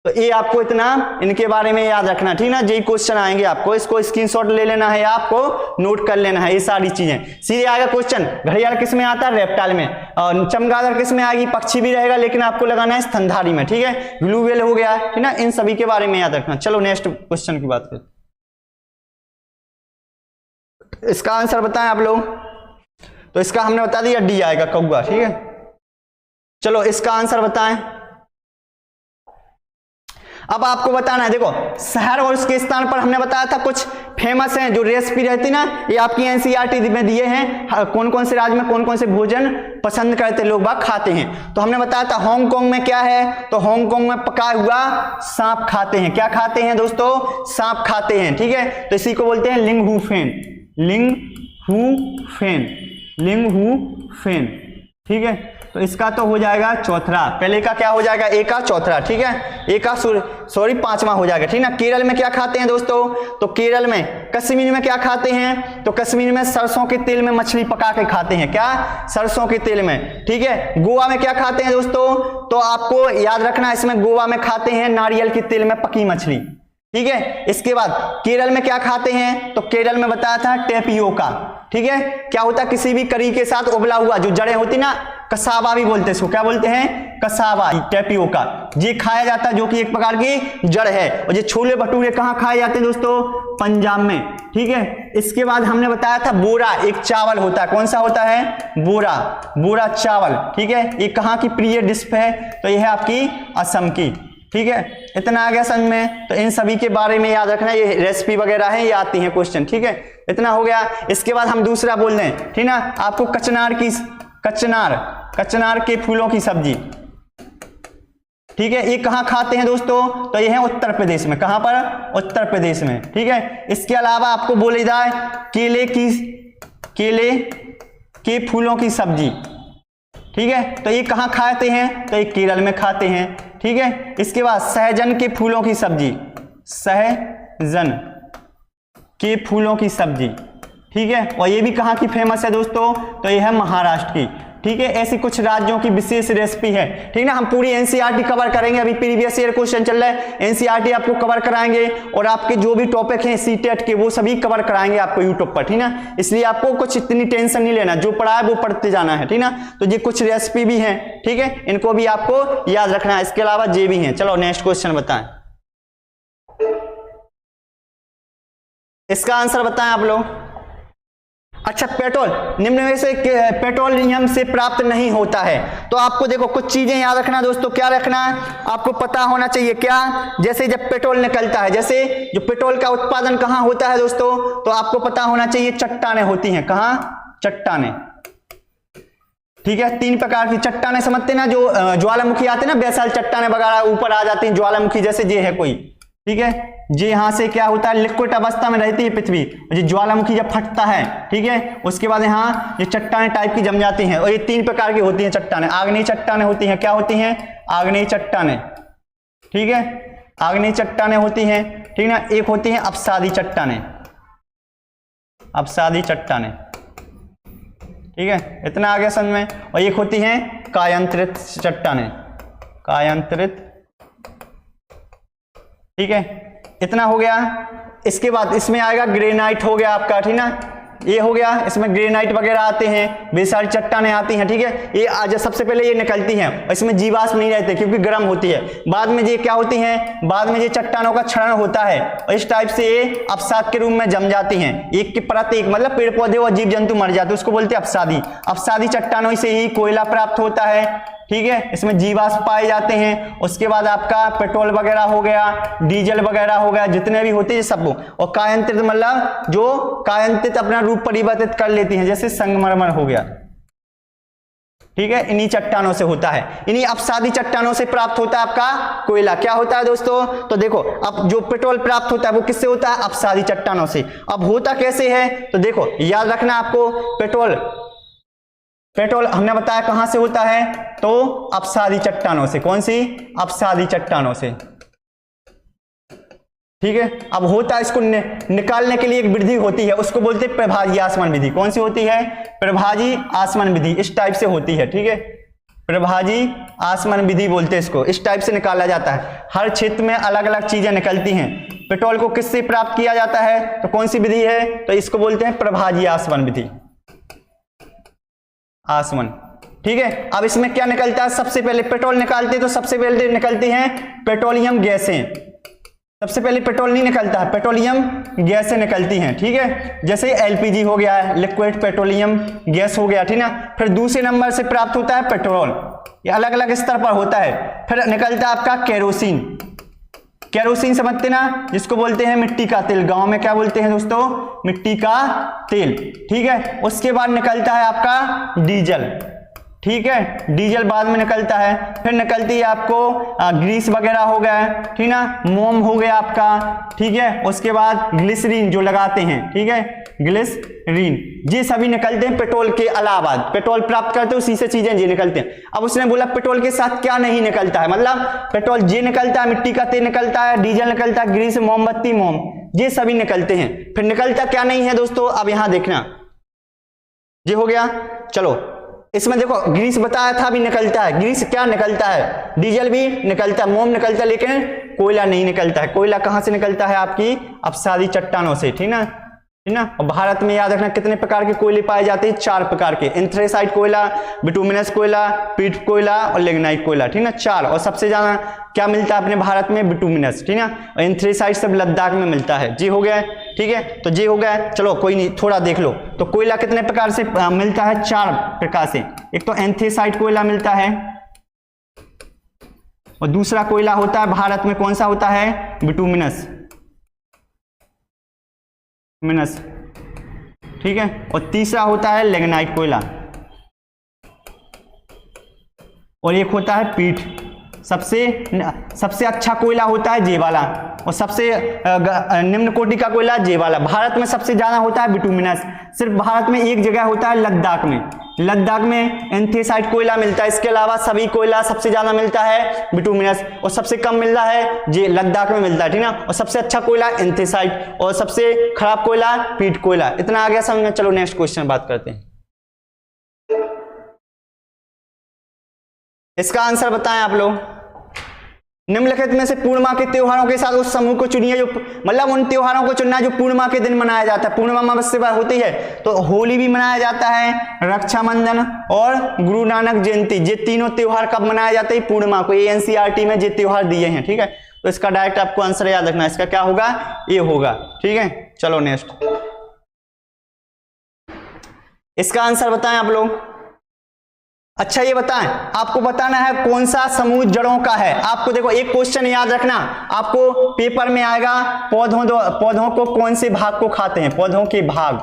तो ये आपको इतना इनके बारे में याद रखना। ठीक ना, यही क्वेश्चन आएंगे आपको, इसको स्क्रीनशॉट ले लेना है, आपको नोट कर लेना है ये सारी चीजें। सीधे आएगा क्वेश्चन, घड़ियाल किस में आता है, रेप्टाइल में, और चमगादड़ किस में आएगी, पक्षी भी रहेगा, लेकिन आपको लगाना है स्तनधारी में। ठीक है, ब्लू व्हेल हो गया। ठीक ना, इन सभी के बारे में याद रखना। चलो नेक्स्ट क्वेश्चन की बात करते, इसका आंसर बताएं आप लोग। तो इसका हमने बता दिया, डी आएगा, कौवा। ठीक है, चलो इसका आंसर बताएं। अब आपको बताना है, देखो शहर और उसके स्थान पर हमने बताया था कुछ फेमस हैं जो रेसिपी रहती ना, ये आपकी एनसीईआरटी में दिए हैं, कौन कौन से राज्य में कौन कौन से भोजन पसंद करते लोग बाग खाते हैं। तो हमने बताया था हांगकांग में क्या है, तो हांगकांग में पका हुआ सांप खाते हैं। क्या खाते हैं दोस्तों, सांप खाते हैं। ठीक है, तो इसी को बोलते हैं लिंगहुफेन, लिंगहुफेन, लिंगहुफेन। ठीक है, तो इसका तो हो जाएगा चौथा, पहले का क्या हो जाएगा, ए का चौथा। ठीक है, ए का सॉरी पांचवा हो जाएगा। ठीक ना, केरल में क्या खाते हैं दोस्तों, तो केरल में, कश्मीर में क्या खाते हैं, तो कश्मीर में सरसों के तेल में मछली पका के खाते हैं। क्या, सरसों के तेल में। ठीक है, गोवा में क्या खाते हैं दोस्तों, तो आपको याद रखना, इसमें गोवा में खाते हैं नारियल के तेल में पकी मछली। ठीक है, इसके बाद केरल में क्या खाते हैं, तो केरल में बताया था टेपियोका। ठीक है, क्या होता है, किसी भी करी के साथ उबला हुआ जो जड़ें होती ना, कसावा भी बोलते हैं इसको, क्या बोलते हैं, कसावा, टेपियोका, ये खाया जाता है, जो कि एक प्रकार की जड़ है। और ये छोले भटूरे कहाँ खाए जाते हैं दोस्तों, पंजाब में। ठीक है, इसके बाद हमने बताया था बोरा, एक चावल होता है, कौन सा होता है, बोरा, बोरा चावल। ठीक है, ये कहाँ की प्रिय डिश है, तो यह है आपकी असम की। ठीक है, इतना आ गया समझ में। तो इन सभी के बारे में याद रखना, ये रेसिपी वगैरह है, ये आती है क्वेश्चन। ठीक है, इतना हो गया। इसके बाद हम दूसरा बोल दें, ठीक ना, आपको कचनार की, कचनार के फूलों की सब्जी। ठीक है, ये कहाँ खाते हैं दोस्तों, तो ये है उत्तर प्रदेश में। कहां पर, उत्तर प्रदेश में। ठीक है, इसके अलावा आपको बोले जाए केले के फूलों की सब्जी। ठीक है, तो ये कहाँ खाते हैं, तो ये केरल में खाते हैं। ठीक है, इसके बाद सहजन के फूलों की सब्जी, सहजन के फूलों की सब्जी। ठीक है, और ये भी कहाँ की फेमस है दोस्तों, तो ये है महाराष्ट्र की। ठीक है, ऐसी कुछ राज्यों की विशेष रेसिपी है। ठीक ना, हम पूरी एनसीईआरटी कवर करेंगे, अभी प्रीवियस ईयर क्वेश्चन चल रहा है, एनसीईआरटी आपको कवर कराएंगे और आपके जो भी टॉपिक हैं सीटेट के वो सभी कवर कराएंगे आपको यूट्यूब पर। ठीक ना, इसलिए आपको कुछ इतनी टेंशन नहीं लेना, जो पढ़ा है वो पढ़ते जाना है। ठीक ना, तो ये कुछ रेसिपी भी हैं, ठीक है, इनको भी आपको याद रखना है। इसके अलावा ये भी हैं। चलो नेक्स्ट क्वेश्चन बताएं, इसका आंसर बताएं आप लोग। अच्छा, पेट्रोल निम्न में से पेट्रोलियम से प्राप्त नहीं होता है, तो आपको देखो कुछ चीजें याद रखना दोस्तों। क्या रखना है, आपको पता होना चाहिए क्या, जैसे जब पेट्रोल निकलता है, जैसे जो पेट्रोल का उत्पादन कहाँ होता है दोस्तों, तो आपको पता होना चाहिए चट्टानें होती हैं। कहाँ, चट्टानें। ठीक है, 3 प्रकार की चट्टानें समझते ना, जो ज्वालामुखी आते ना, बेसाल चट्टानें वगैरह ऊपर आ जाती हैं ज्वालामुखी जैसे, ये है कोई। ठीक है, जी यहां से क्या होता है, लिक्विड अवस्था में रहती है पृथ्वी, ये ज्वालामुखी जब फटता है, ठीक है, उसके बाद यहाँ ये चट्टानें टाइप की जम जाती हैं। और ये 3 प्रकार की होती हैं चट्टानें। आग्नेय चट्टानें होती हैं, क्या होती हैं, आग्नेय चट्टानें। ठीक है, आग्नेय चट्टानें होती हैं। ठीक ना, एक होती हैं अपसादी चट्टानें, अपसादी चट्टानें। ठीक है, इतना आ गया समझ में। और एक होती हैं कायांतरित चट्टानें, कायांतरित। ठीक है, इतना हो गया। इसके बाद इसमें आएगा ग्रेनाइट, हो गया आपका। ठीक ना, ये हो गया, इसमें ग्रेनाइट वगैरह आते हैं, बेहद सारी चट्टानें आती हैं। ठीक है, ये आज सबसे पहले ये निकलती हैं, इसमें जीवाश्म नहीं रहते क्योंकि गर्म होती है। बाद में ये क्या होती हैं, बाद में ये चट्टानों का क्षरण होता है और इस टाइप से ये अपसाद के रूप में जम जाती हैं। एक के प्रति एक, मतलब पेड़ पौधे और जीव जंतु मर जाते हैं, उसको बोलते हैं अपसादी। अपसादी चट्टानों से ही कोयला प्राप्त होता है। ठीक है, इसमें जीवाश्म पाए जाते हैं। उसके बाद आपका पेट्रोल वगैरह हो गया, डीजल वगैरह हो गया, जितने भी होते हैं सब। और कायांतरित मतलब जो कायांतरित अपना रूप परिवर्तित कर लेती हैं, जैसे संगमरमर हो गया। ठीक है, इन्हीं चट्टानों से होता है, इन्हीं अपसादी चट्टानों से प्राप्त होता है आपका कोयला। क्या होता है दोस्तों, तो देखो अब जो पेट्रोल प्राप्त होता है वो किससे होता है, अपसादी चट्टानों से। अब होता कैसे है, तो देखो याद रखना आपको, पेट्रोल हमने बताया कहां से होता है, तो अपसादी चट्टानों से। कौन सी, अपसादी चट्टानों से। ठीक है, अब होता है, इसको निकालने के लिए एक विधि होती है, उसको बोलते हैं प्रभाजी आसमान विधि। कौन सी होती है, प्रभाजी आसमान विधि, इस टाइप से होती है। ठीक है, प्रभाजी आसमान विधि बोलते हैं इसको, इस टाइप से निकाला जाता है। हर क्षेत्र में अलग अलग चीजें निकलती हैं। पेट्रोल को किससे प्राप्त किया जाता है, तो कौन सी विधि है, तो इसको बोलते हैं प्रभाजी आसमान विधि, आसमान। ठीक है, अब इसमें क्या निकलता है, सबसे पहले पेट्रोल निकालते हैं तो सबसे पहले निकलती हैं पेट्रोलियम गैसें। सबसे पहले पेट्रोल नहीं निकलता है, पेट्रोलियम गैसें निकलती हैं। ठीक है, जैसे एलपीजी हो गया है, लिक्विड पेट्रोलियम गैस हो गया। ठीक ना, फिर दूसरे नंबर से प्राप्त होता है पेट्रोल, ये अलग अलग स्तर पर होता है। फिर निकलता है आपका केरोसिन। केरोसिन समझते ना, जिसको बोलते हैं मिट्टी का तेल, गांव में क्या बोलते हैं दोस्तों, मिट्टी का तेल। ठीक है, उसके बाद निकलता है आपका डीजल। ठीक है, डीजल बाद में निकलता है। फिर निकलती है आपको ग्रीस वगैरह हो गया, ठीक ना, मोम हो गया आपका। ठीक है, उसके बाद ग्लिसरीन जो लगाते हैं, ठीक है, ग्लिसरीन, ये सभी निकलते हैं पेट्रोल के अलावा। पेट्रोल प्राप्त करते हो उसी से चीजें ये निकलते हैं। अब उसने बोला पेट्रोल के साथ क्या नहीं निकलता है, मतलब पेट्रोल ये निकलता है, मिट्टी का तेल निकलता है, डीजल निकलता है, ग्रीस, मोमबत्ती, मोम, ये सभी निकलते हैं। फिर निकलता क्या नहीं है दोस्तों, अब यहां देखना, ये हो गया। चलो इसमें देखो ग्रीस बताया था, भी निकलता है। ग्रीस क्या निकलता है, डीजल भी निकलता है, मोम निकलता है, लेकिन कोयला नहीं निकलता है। कोयला कहां से निकलता है, आपकी अपसादी चट्टानों से। ठीक ना, ठीक ना। और भारत में याद रखना कितने प्रकार के कोयले पाए जाते हैं, 4 प्रकार के, एंथ्रेसाइट कोयला, बिटुमिनस कोयला, पीट कोयला और लिग्नाइट कोयला। ठीक ना, 4। और सबसे ज्यादा क्या मिलता है अपने भारत में, बिटुमिनस। ठीक ना, और एंथ्रेसाइट सब लद्दाख में मिलता है। जी हो गया, ठीक है, तो जी हो गया। चलो कोई नहीं, थोड़ा देख लो। तो कोयला कितने प्रकार से मिलता है, 4 प्रकार से। एक तो एंथ्रेसाइट कोयला मिलता है, और दूसरा कोयला होता है भारत में कौन सा होता है, बिटुमिनस, मिनस। ठीक है, और तीसरा होता है लिग्नाइट कोयला, और एक होता है पीट सबसे अच्छा कोयला होता है जे वाला, और सबसे निम्न कोटि का कोयला जे वाला। भारत में सबसे ज्यादा होता है बिटुमिनस, सिर्फ भारत में एक जगह होता है लद्दाख में। लद्दाख में एंथ्रेसाइट कोयला मिलता है, इसके अलावा सभी कोयला सबसे ज्यादा मिलता है बिटुमिनस, और सबसे कम मिलता है जे लद्दाख में मिलता है, ठीक ना। और सबसे अच्छा कोयला एंथ्रेसाइट, और सबसे खराब कोयला पीट कोयला। इतना आ गया समझ में। चलो नेक्स्ट क्वेश्चन बात करते हैं। इसका आंसर बताएं आप लोग। निम्नलिखित में से पूर्णिमा के त्योहारों के साथ उस समूह को चुनिए जो, मतलब उन त्योहारों को चुनना है जो पूर्णिमा के दिन मनाया जाता है। पूर्णिमा अमावस्या होती है तो होली भी मनाया जाता है, रक्षाबंधन और गुरु नानक जयंती, ये तीनों त्योहार कब मनाए जाते हैं? पूर्णिमा को। ये एनसीईआरटी में ये त्योहार दिए हैं, ठीक है। तो इसका डायरेक्ट आपको आंसर याद रखना है। इसका क्या होगा? ये होगा, ठीक है। चलो नेक्स्ट, इसका आंसर बताएं आप लोग। अच्छा ये बताएं, आपको बताना है कौन सा समूह जड़ों का है। आपको देखो एक क्वेश्चन याद रखना, आपको पेपर में आएगा, पौधों को कौन से भाग को खाते हैं? पौधों के भाग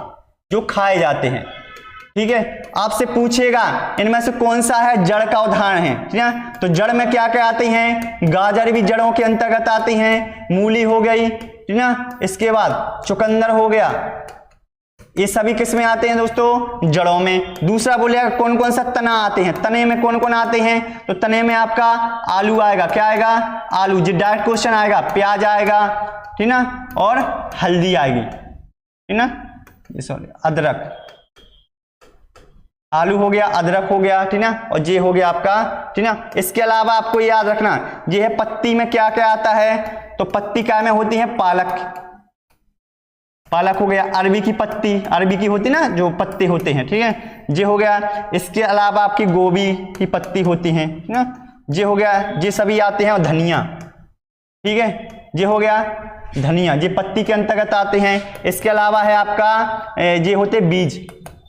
जो खाए जाते हैं, ठीक है। आपसे पूछेगा इनमें से कौन सा है जड़ का उदाहरण है, ठीक है। तो जड़ में क्या क्या आती हैं? गाजर भी जड़ों के अंतर्गत आती हैं, मूली हो गई, ठीक ना। इसके बाद चुकंदर हो गया, ये सभी किस में आते हैं दोस्तों? जड़ों में। दूसरा बोलेगा कौन कौन सा तना आते हैं? तने में कौन कौन आते हैं? तो तने में आपका आलू आएगा। क्या आएगा? आलू। जो डायरेक्ट क्वेश्चन आएगा, प्याज आएगा, ठीक ना, और हल्दी आएगी, ठीक ना, ये सॉरी अदरक। आलू हो गया, अदरक हो गया, ठीक ना, और ये हो गया आपका, ठीक ना। इसके अलावा आपको याद रखना ये है पत्ती में क्या क्या आता है? तो पत्ती क्या में होती है? पालक। पालक हो गया। अरबी की पत्ती, अरबी की होती ना जो पत्ते होते हैं, ठीक है, ये हो गया। इसके अलावा आपकी गोभी की पत्ती होती है ना, ये हो गया। ये सभी आते हैं। और धनिया, ठीक है, ये हो गया धनिया, ये पत्ती के अंतर्गत आते हैं। इसके अलावा है आपका ये होते बीज।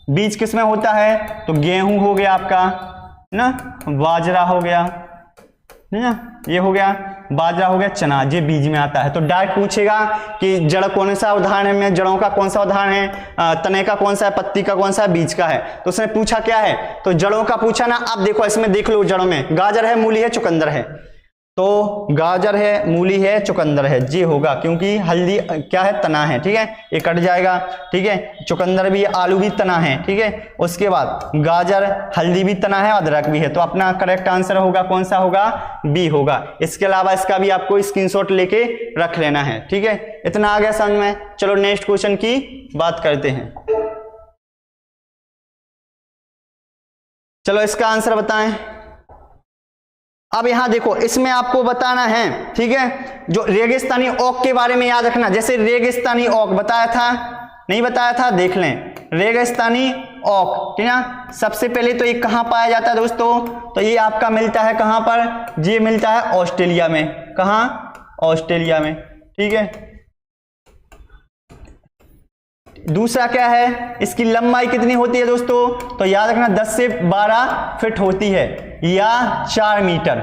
बीज किस में होता है? तो गेहूं हो गया आपका ना, बाजरा हो गया, है ना, ये हो गया बाजरा हो गया, चना, ये बीज में आता है। तो डायरेक्ट पूछेगा कि जड़ कौन सा उदाहरण है में, जड़ों का कौन सा उदाहरण है, तने का कौन सा है, पत्ती का कौन सा है, बीज का है। तो उसने पूछा क्या है? तो जड़ों का पूछा ना। अब देखो इसमें देख लो, जड़ों में गाजर है, मूली है, चुकंदर है। तो गाजर है, मूली है, चुकंदर है, ये होगा, क्योंकि हल्दी क्या है? तना है, ठीक है, ये कट जाएगा, ठीक है। चुकंदर भी, आलू भी तना है, ठीक है। उसके बाद गाजर, हल्दी भी तना है, अदरक भी है। तो अपना करेक्ट आंसर होगा कौन सा होगा? बी होगा। इसके अलावा इसका भी आपको स्क्रीनशॉट लेके रख लेना है, ठीक है। इतना आ गया समझ में। चलो नेक्स्ट क्वेश्चन की बात करते हैं। चलो इसका आंसर बताएं। अब यहां देखो, इसमें आपको बताना है, ठीक है, जो रेगिस्तानी ओक के बारे में याद रखना। जैसे रेगिस्तानी ओक बताया था, नहीं बताया था, देख लें। रेगिस्तानी ओक, ठीक ना। सबसे पहले तो ये कहां पाया जाता है दोस्तों? तो ये आपका मिलता है कहां पर? ये मिलता है ऑस्ट्रेलिया में। कहां? ऑस्ट्रेलिया में, ठीक है। दूसरा क्या है? इसकी लंबाई कितनी होती है दोस्तों? तो याद रखना 10 से 12 फीट होती है, या 4 मीटर,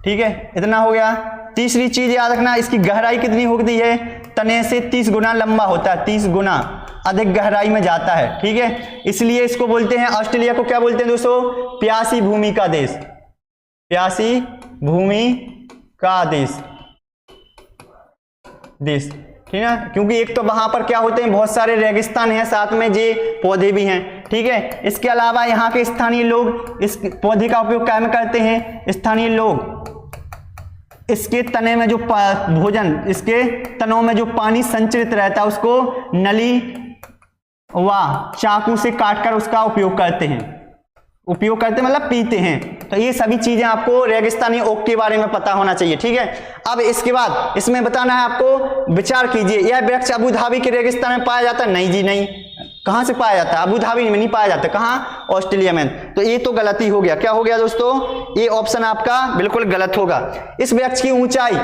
ठीक है। इतना हो गया। तीसरी चीज याद रखना, इसकी गहराई कितनी होती है? तने से 30 गुना लंबा होता है, 30 गुना अधिक गहराई में जाता है, ठीक है। इसलिए इसको बोलते हैं, ऑस्ट्रेलिया को क्या बोलते हैं दोस्तों? प्यासी भूमि का देश। प्यासी भूमि का देश, ठीक है। क्योंकि एक तो वहां पर क्या होते हैं, बहुत सारे रेगिस्तान हैं, साथ में ये पौधे भी हैं, ठीक है। इसके अलावा यहाँ के स्थानीय लोग इस पौधे का उपयोग क्या में करते हैं? स्थानीय लोग इसके तने में जो भोजन, इसके तनों में जो पानी संचित रहता है उसको नली व चाकू से काटकर उसका उपयोग करते हैं। मतलब पीते हैं। तो ये सभी चीजें आपको रेगिस्तानी ओक के बारे में पता होना चाहिए, ठीक है। अब इसके बाद इसमें बताना है आपको, विचार कीजिए, यह वृक्ष अबू धाबी के रेगिस्तान में पाया जाता है? नहीं जी नहीं। कहां से पाया जाता है? अबू धाबी में नहीं पाया जाता। कहां? ऑस्ट्रेलिया में। तो ये तो गलती हो गया। क्या हो गया दोस्तों? ये ऑप्शन आपका बिल्कुल गलत होगा। इस वृक्ष की ऊंचाई,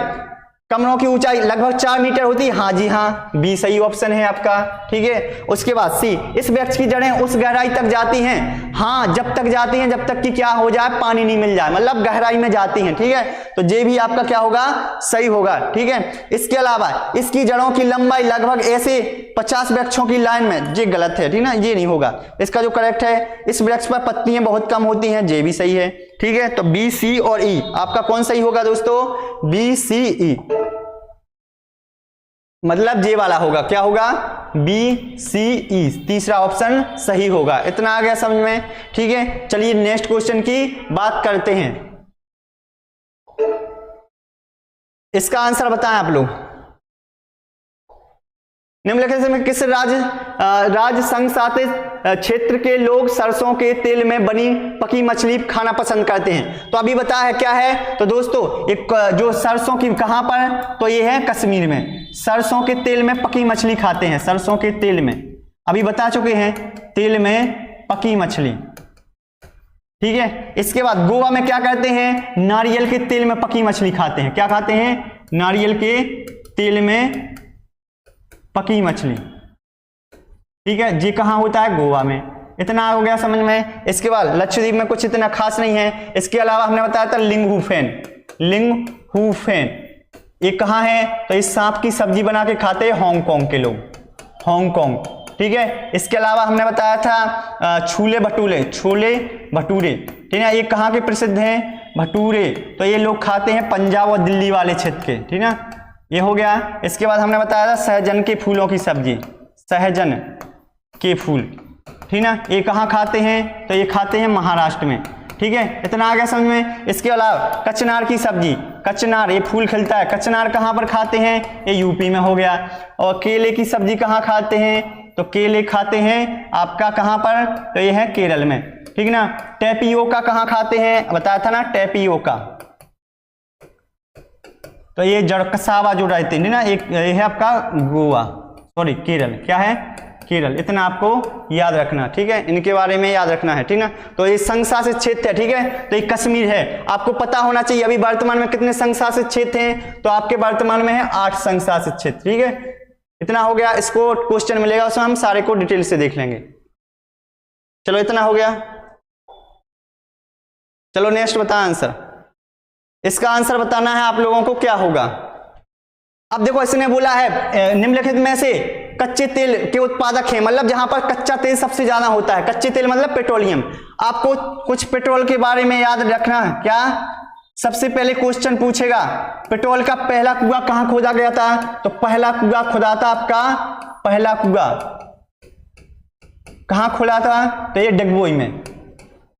कमरों की ऊंचाई लगभग 4 मीटर होती है। हाँ जी हाँ, बी सही ऑप्शन है आपका, ठीक है। उसके बाद सी, इस वृक्ष की जड़ें उस गहराई तक जाती हैं। हाँ, जब तक जाती हैं जब तक कि क्या हो जाए? पानी नहीं मिल जाए, मतलब गहराई में जाती हैं, ठीक है। तो ये भी आपका क्या होगा? सही होगा, ठीक है। इसके अलावा इसकी जड़ों की लंबाई लगभग ऐसे 50 वृक्षों की लाइन में, ये गलत है, ठीक ना, ये नहीं होगा। इसका जो करेक्ट है, इस वृक्ष पर पत्तियां बहुत कम होती हैं, ये भी सही है, ठीक है, तो बी, सी और ई आपका कौन सही होगा दोस्तों? बी, सी, ई, मतलब ये वाला होगा, क्या होगा? बी, सी, ई, तीसरा ऑप्शन सही होगा। इतना आ गया समझ में? ठीक है, चलिए नेक्स्ट क्वेश्चन की बात करते हैं। इसका आंसर बताएं आप लोग। निम्नलिखित में किस राज्य संघ शासित क्षेत्र के लोग सरसों के तेल में बनी पकी मछली खाना पसंद करते हैं? तो अभी बताया है क्या है, तो दोस्तों एक जो सरसों की, कहां पर? तो ये है कश्मीर में, सरसों के तेल में पकी मछली खाते हैं, सरसों के तेल में, अभी बता चुके हैं, तेल में पकी मछली। ठीक है, इसके बाद गोवा में क्या करते हैं? नारियल के तेल में पकी मछली खाते हैं। क्या खाते हैं? नारियल के तेल में पकी मछली। ठीक है, जी कहां होता है? गोवा में। इतना हो गया समझ में? इसके बाद लक्षद्वीप में कुछ इतना खास नहीं है। इसके अलावा हमने बताया था लिंगहुफेन, लिंगहुफेन ये कहां है? तो इस सांप की सब्जी बना के खाते हैं हांगकांग के लोग, हांगकांग। ठीक है, इसके अलावा हमने बताया था छोले भटूरे, छोले भटूरे, ठीक है, ये कहाँ के प्रसिद्ध हैं? भटूरे, तो ये लोग खाते हैं पंजाब और दिल्ली वाले क्षेत्र के। ठीक है, ये हो गया। इसके बाद हमने बताया था सहजन के फूलों की सब्जी, सहजन के फूल, ठीक ना, ये कहाँ खाते हैं? तो ये खाते हैं महाराष्ट्र में। ठीक है, इतना आ गया समझ में? इसके अलावा कचनार की सब्जी, कचनार ये फूल खिलता है, कचनार कहाँ पर खाते हैं? ये यूपी में हो गया। और केले की सब्जी कहाँ खाते हैं? तो केले खाते हैं आपका कहाँ पर? तो ये है केरल में। ठीक ना, टेपियोका कहाँ खाते हैं? बताया था ना, टेपियोका, तो ये जड़कसावा जो रहते हैं ना, एक ये है आपका गोवा, सॉरी केरल, क्या है? केरल। इतना आपको याद रखना, ठीक है, इनके बारे में याद रखना है। ठीक ना, तो ये संघ शासित क्षेत्र है। ठीक है, तो ये कश्मीर है, आपको पता होना चाहिए। अभी वर्तमान में कितने संघ शासित क्षेत्र हैं? तो आपके वर्तमान में है 8 संघ शासित क्षेत्र। ठीक है, इतना हो गया। इसको क्वेश्चन मिलेगा, उसमें हम सारे को डिटेल से देख लेंगे। चलो इतना हो गया। चलो नेक्स्ट बता आंसर। इसका आंसर बताना है आप लोगों को, क्या होगा? अब देखो, इसने बोला है निम्नलिखित में से कच्चे तेल के उत्पादक हैं, मतलब जहां पर कच्चा तेल सबसे ज्यादा होता है। कच्चे तेल मतलब पेट्रोलियम। आपको कुछ पेट्रोल के बारे में याद रखना है। क्या? सबसे पहले क्वेश्चन पूछेगा पेट्रोल का पहला कुआं कहां खोदा गया था? तो पहला कुआं खुदा था आपका, पहला कुआं कहां खुला था? तो ये डिगबोई में,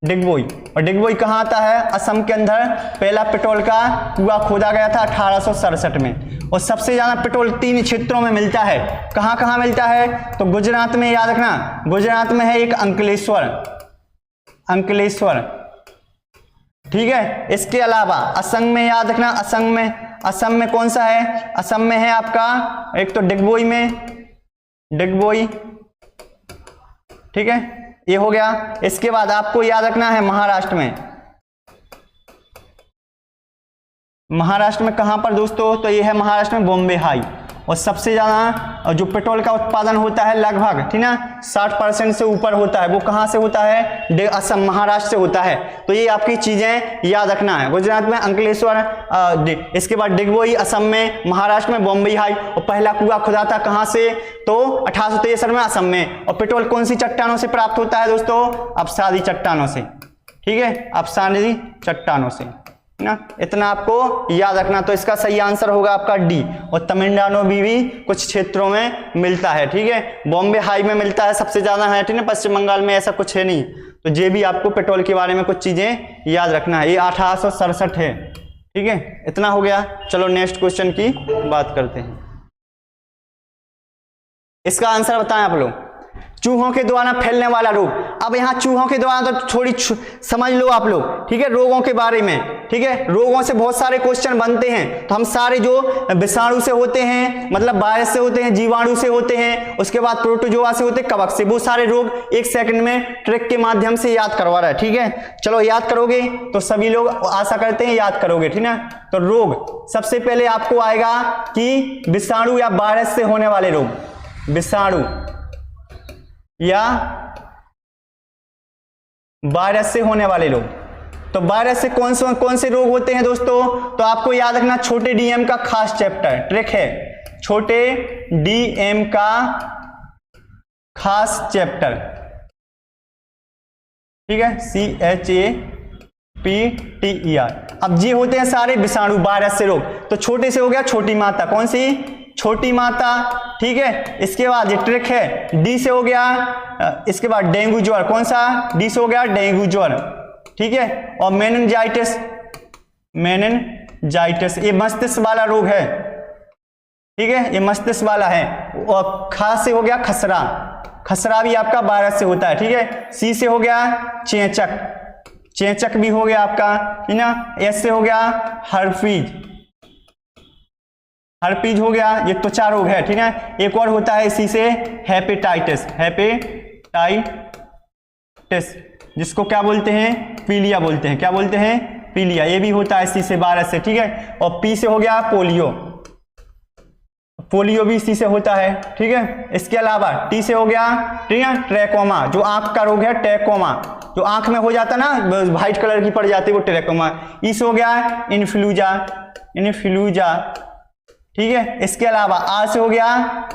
डिगबोई। और डिगबोई कहां आता है? असम के अंदर पहला पेट्रोल का कुआं खोदा गया था 1867 में। और सबसे ज्यादा पेट्रोल 3 क्षेत्रों में मिलता है। कहां कहां मिलता है? तो गुजरात में, याद रखना, गुजरात में है एक अंकलेश्वर, अंकलेश्वर। ठीक है, इसके अलावा असम में, याद रखना, असम में, असम में कौन सा है? असम में है आपका एक तो डिगबोई में, डिगबोई। ठीक है, ये हो गया। इसके बाद आपको याद रखना है महाराष्ट्र में, महाराष्ट्र में कहां पर दोस्तों? तो ये है महाराष्ट्र में बॉम्बे हाई। और सबसे ज्यादा जो पेट्रोल का उत्पादन होता है लगभग, ठीक ना, 60% से ऊपर होता है, वो कहां से होता है? असम, महाराष्ट्र से होता है। तो ये आपकी चीजें याद रखना है। गुजरात में अंकलेश्वर, इसके बाद डिगबोई, असम में, महाराष्ट्र में बॉम्बे हाई। और पहला कुआं खुदा था कहां से? तो 1863 में असम में। और पेट्रोल कौन सी चट्टानों से प्राप्त होता है दोस्तों? अवसादी चट्टानों से। ठीक है, अवसादी चट्टानों से ना, इतना आपको याद रखना। तो इसका सही आंसर होगा आपका डी। और तमिलनाडु में भी कुछ क्षेत्रों में मिलता है। ठीक है, बॉम्बे हाई में मिलता है सबसे ज्यादा है। ठीक है, पश्चिम बंगाल में ऐसा कुछ है नहीं। तो ये भी आपको पेट्रोल के बारे में कुछ चीजें याद रखना है। ये 1867 है। ठीक है, इतना हो गया। चलो नेक्स्ट क्वेश्चन की बात करते हैं। इसका आंसर बताएं आप लोग। चूहों के द्वारा फैलने वाला रोग। अब यहाँ चूहों के द्वारा तो थोड़ी समझ लो आप लोग। ठीक है, रोगों के बारे में। ठीक है, रोगों से बहुत सारे क्वेश्चन बनते हैं। तो हम सारे जो विषाणु से होते हैं, मतलब वायरस से होते हैं, जीवाणु से होते हैं, उसके बाद प्रोटोजोआ से होते हैं, कवक से, वो सारे रोग 1 सेकंड में ट्रिक के माध्यम से याद करवा रहा है। ठीक है, चलो याद करोगे तो सभी लोग आशा करते हैं याद करोगे। ठीक है, तो रोग सबसे पहले आपको आएगा कि विषाणु या वायरस से होने वाले रोग, विषाणु या वायरस से होने वाले रोग। तो वायरस से कौन से रोग होते हैं दोस्तों? तो आपको याद रखना, छोटे डीएम का खास चैप्टर ट्रिक है, छोटे डीएम का खास चैप्टर। ठीक है, CHA PTER। अब ये होते हैं सारे विषाणु, वायरस से रोग। तो छोटे से हो गया छोटी माता, कौन सी? छोटी माता, ठीक है। इसके बाद ये ट्रिक है, डी से हो गया, इसके बाद डेंगू ज्वर, कौन सा? डी से हो गया डेंगू ज्वर, ठीक है। और मेनिनजाइटिस, मेनिनजाइटिस ये मस्तिष्क वाला रोग है, ठीक है, ये मस्तिष्क वाला है। और खा से हो गया खसरा, खसरा भी आपका वायरस से होता है, ठीक है। सी से हो गया चेचक, चेचक भी हो गया आपका, है ना। एस से हो गया हर्पीज, हर्पीज हो गया, ये त्वचा रोग है, ठीक है। एक और होता है इसी से हेपेटाइटिस, हेपेटाइटिस जिसको क्या बोलते हैं? पीलिया बोलते हैं। क्या बोलते हैं? पीलिया। ये भी होता है इसी से, वायरस से, ठीक है। और पी से हो गया पोलियो, पोलियो भी इसी से होता है, ठीक है। इसके अलावा टी से हो गया, ठीक है, ट्रैकोमा, जो आंख का रोग है, ट्रैकोमा, जो आंख में हो जाता ना, व्हाइट कलर की पड़ जाती है, वो ट्रैकोमा। ई से हो गया इन्फ्लूजा, इन्फ्लूजा, ठीक है। इसके अलावा आर से हो गया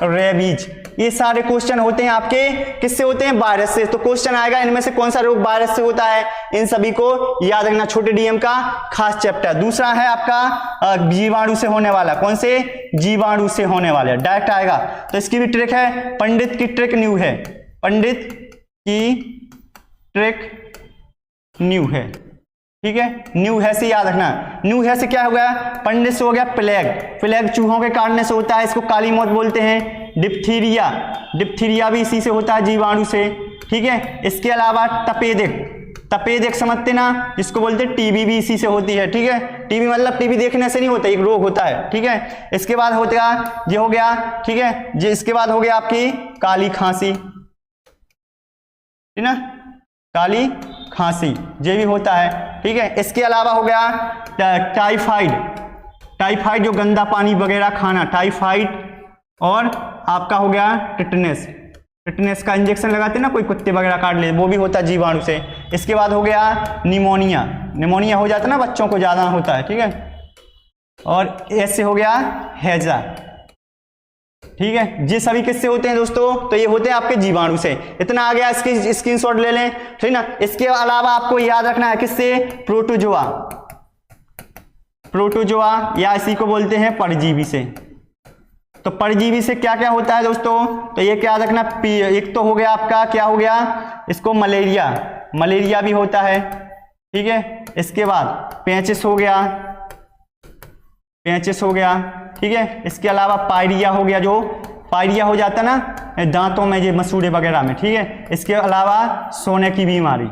रेबीज। ये सारे क्वेश्चन होते हैं आपके किससे होते हैं? वायरस से। तो क्वेश्चन आएगा इनमें से कौन सा रोग वायरस से होता है, इन सभी को याद रखना, छोटे डीएम का खास चैप्टर। दूसरा है आपका जीवाणु से होने वाला, कौन से? जीवाणु से होने वाले, डायरेक्ट आएगा। तो इसकी भी ट्रिक है, पंडित की ट्रिक न्यू है, पंडित की ट्रिक न्यू है, ठीक है। न्यू है से याद रखना। न्यू है से क्या हो गया? पंडित से हो गया प्लेग, प्लेग चूहों के काटने से होता है, इसको काली मौत बोलते हैं। डिप्थीरिया, डिप्थीरिया भी इसी से होता है, जीवाणु से, ठीक है। इसके अलावा तपेदिक, तपेदिक समझते ना, जिसको बोलते हैं टीबी भी इसी से होती है, ठीक है। टीबी मतलब टीबी देखने से नहीं होता, एक रोग होता है, ठीक है। इसके बाद होता ये हो गया, ठीक है, ये इसके बाद हो गया आपकी काली खांसी, ठीक ना, काली खांसी ये भी होता है, ठीक है। इसके अलावा हो गया टाइफाइड, टाइफाइड जो गंदा पानी वगैरह खाना, टाइफाइड। और आपका हो गया टिटनेस, टिटनेस का इंजेक्शन लगाते हैं ना, कोई कुत्ते वगैरह काट ले, वो भी होता है जीवाणु से। इसके बाद हो गया निमोनिया, निमोनिया हो जाता है ना, बच्चों को ज्यादा होता है, ठीक है। और ऐसे हो गया हैजा, ठीक है। ये सभी किससे होते हैं दोस्तों? तो ये होते हैं आपके जीवाणु से। इतना आ गया, इसकी स्क्रीनशॉट ले लें, ठीक ना। इसके अलावा आपको याद रखना है किससे? प्रोटोजोआ, प्रोटोजोआ या इसी को बोलते हैं परजीवी से। तो परजीवी से क्या क्या होता है दोस्तों? तो ये क्या याद रखना, एक तो हो गया आपका, क्या हो गया इसको? मलेरिया, मलेरिया भी होता है, ठीक है। इसके बाद पेचिस हो गया, पेचिस हो गया, ठीक है। इसके अलावा पायरिया हो गया, जो पायरिया हो जाता ना दांतों में, ये मसूड़े वगैरह में, ठीक है। इसके अलावा सोने की बीमारी,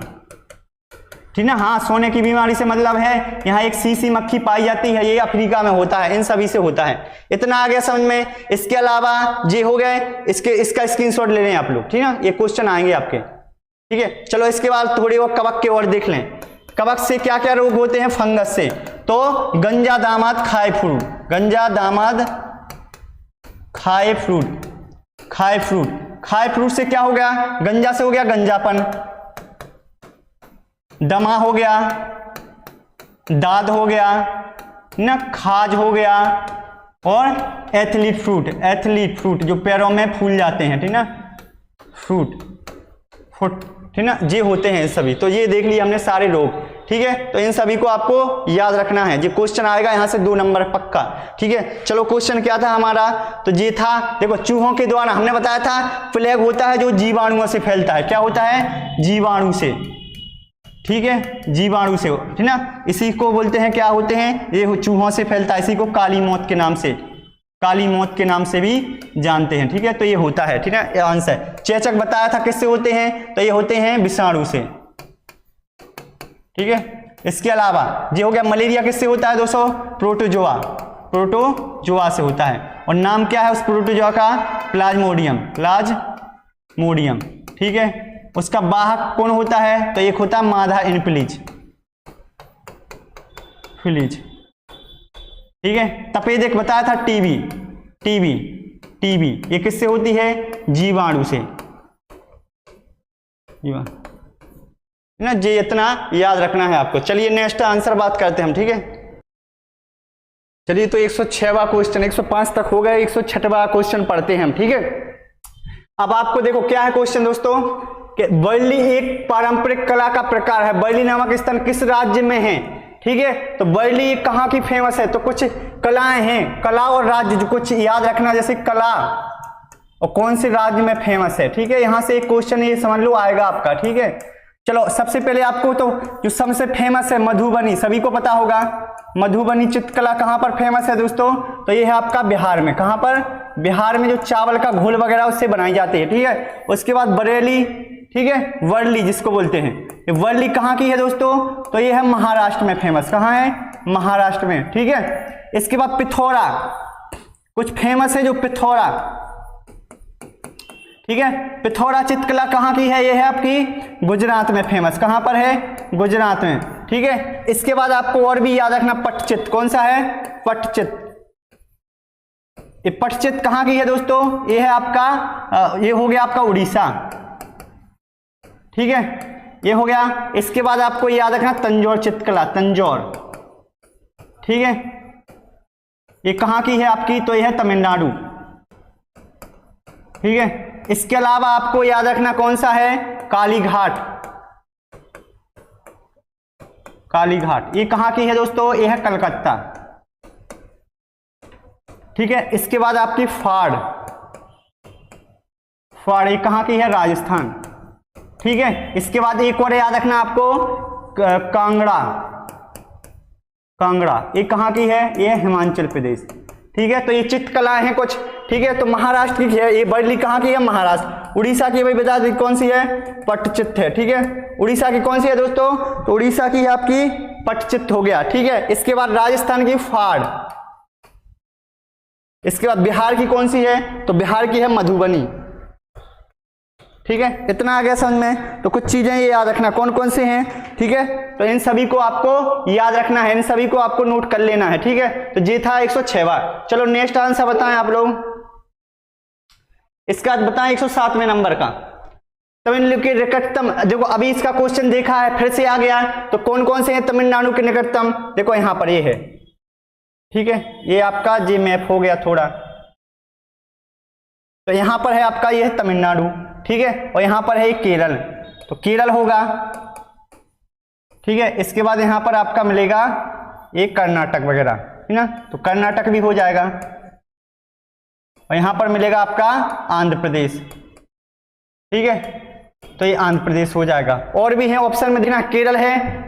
ठीक ना, हाँ, सोने की बीमारी से मतलब है यहाँ एक सीसी मक्खी पाई जाती है, ये अफ्रीका में होता है, इन सभी से होता है। इतना आ गया समझ में। इसके अलावा ये हो गए, इसका स्क्रीनशॉट ले लें आप लोग, ठीक है, ये क्वेश्चन आएंगे आपके, ठीक है। चलो इसके बाद थोड़ी वो कवक के और देख लें। कवक से क्या क्या रोग होते हैं? फंगस से। तो गंजा दामाद खाए फ्रूट, गंजा दामाद खाए फ्रूट, खाए फ्रूट, खाए फ्रूट से क्या हो गया? गंजा से हो गया गंजापन, दमा हो गया, दाद हो गया ना, खाज हो गया। और एथलीट फ्रूट, एथलीट फ्रूट जो पैरों में फूल जाते हैं, ठीक ना, फ्रूट फुट, ठीक ना, ये होते हैं सभी। तो ये देख लिया हमने सारे रोग, ठीक है। तो इन सभी को आपको याद रखना है, ये क्वेश्चन आएगा यहां से 2 नंबर पक्का, ठीक है। चलो क्वेश्चन क्या था हमारा? तो ये था, देखो, चूहों के द्वारा हमने बताया था प्लेग होता है जो जीवाणुओं से फैलता है। क्या होता है? जीवाणु से, ठीक है, जीवाणु से, ठीक ना। इसी को बोलते हैं, क्या होते हैं? ये चूहों से फैलता है, इसी को काली मौत के नाम से, काली मौत के नाम से भी जानते हैं, ठीक है। तो ये होता है, ठीक है, आंसर। चेचक बताया था किससे होते हैं? तो ये होते हैं विषाणु से, ठीक है। इसके अलावा ये हो गया मलेरिया, किससे होता है दोस्तों? प्रोटोजोआ, प्रोटोजोआ से होता है। और नाम क्या है उस प्रोटोजोआ का? प्लाज्मोडियम, प्लाज्मोडियम, ठीक है। उसका वाहक कौन होता है? तो एक होता है मादा इनफ्लिज, फिलीज, ठीक है। तपेदिक बताया था टीबी, टीबी, टीबी ये किससे होती है? जीवाणु से, ना। ये इतना याद रखना है आपको। चलिए नेक्स्ट आंसर बात करते हैं हम, ठीक है। चलिए तो 106वां क्वेश्चन, 105 तक हो गए, 106वां क्वेश्चन पढ़ते हैं हम, ठीक है। अब आपको देखो क्या है क्वेश्चन दोस्तों, वर्ली एक पारंपरिक कला का प्रकार है। वर्ली नामक स्थान किस राज्य में है? ठीक है, तो वर्ली कहाँ की फेमस है? तो कुछ कलाएं हैं, कला और राज्य जो कुछ याद रखना, जैसे कला और कौन से राज्य में फेमस है। ठीक है, यहां से एक क्वेश्चन ये समझ लो आएगा आपका। ठीक है, चलो सबसे पहले आपको तो जो सबसे फेमस है मधुबनी, सभी को पता होगा मधुबनी चित्रकला कहां पर फेमस है दोस्तों? तो ये है आपका बिहार में। कहां पर? बिहार में, जो चावल का घोल वगैरह उससे बनाई जाती है। ठीक है, उसके बाद बरेली, ठीक है, वर्ली जिसको बोलते हैं, ये वर्ली कहाँ की है दोस्तों? तो ये है महाराष्ट्र में फेमस। कहाँ है? महाराष्ट्र में। ठीक है, इसके बाद पिथौरा, कुछ फेमस है जो पिथौरा, ठीक है, पिथौरा चित्रकला कहाँ की है? ये है आपकी गुजरात में फेमस। कहाँ पर है? गुजरात में। ठीक है, इसके बाद आपको और भी याद रखना पटचित्र। कौन सा है? पटचित्र। ये पटचित्र कहाँ की है दोस्तों? ये है आपका, ये हो गया आपका उड़ीसा। ठीक है, ये हो गया। इसके बाद आपको याद रखना तंजौर चित्रकला, तंजौर। ठीक है, ये कहाँ की है आपकी? तो ये है तमिलनाडु। ठीक है, इसके अलावा आपको याद रखना कौन सा है? कालीघाट। कालीघाट ये कहाँ की है दोस्तों? ये है कलकत्ता। ठीक है, इसके बाद आपकी फाड़, फाड़ ये कहाँ की है? राजस्थान। ठीक है, इसके बाद एक और याद रखना आपको कांगड़ा, कांगड़ा ये कहाँ की है? ये हिमाचल प्रदेश। ठीक है, तो ये चित्रकलाएं हैं कुछ। ठीक है, तो महाराष्ट्र की है ये वर्ली, कहाँ की है? महाराष्ट्र। उड़ीसा की भाई बता दी कौन सी है? पटचित्र है। ठीक है, उड़ीसा की कौन सी है दोस्तों? तो उड़ीसा की है आपकी पटचित्र हो गया। ठीक है, इसके बाद राजस्थान की फाड़। इसके बाद बिहार की कौन सी है? तो बिहार की है मधुबनी। ठीक है, इतना आ गया समझ में? तो कुछ चीजें ये याद रखना कौन कौन से हैं। ठीक है, तो इन सभी को आपको याद रखना है, इन सभी को आपको नोट कर लेना है। ठीक है, तो ये था 106वां। चलो नेक्स्ट आंसर बताएं आप लोग। इसका बताएं 107वें नंबर का। तमिलनाडु के निकटतम, देखो अभी इसका क्वेश्चन देखा है, फिर से आ गया। तो कौन कौन से हैं तमिलनाडु के निकटतम? देखो यहां पर ये है। ठीक है, ये आपका जी मैप हो गया थोड़ा, तो यहां पर है आपका ये है तमिलनाडु। ठीक है, और यहां पर है केरल, तो केरल होगा। ठीक है, इसके बाद यहां पर आपका मिलेगा एक कर्नाटक वगैरह, है ना, तो कर्नाटक भी हो जाएगा। और यहां पर मिलेगा आपका आंध्र प्रदेश। ठीक है, तो ये आंध्र प्रदेश हो जाएगा। और भी है ऑप्शन में देखना, केरल है,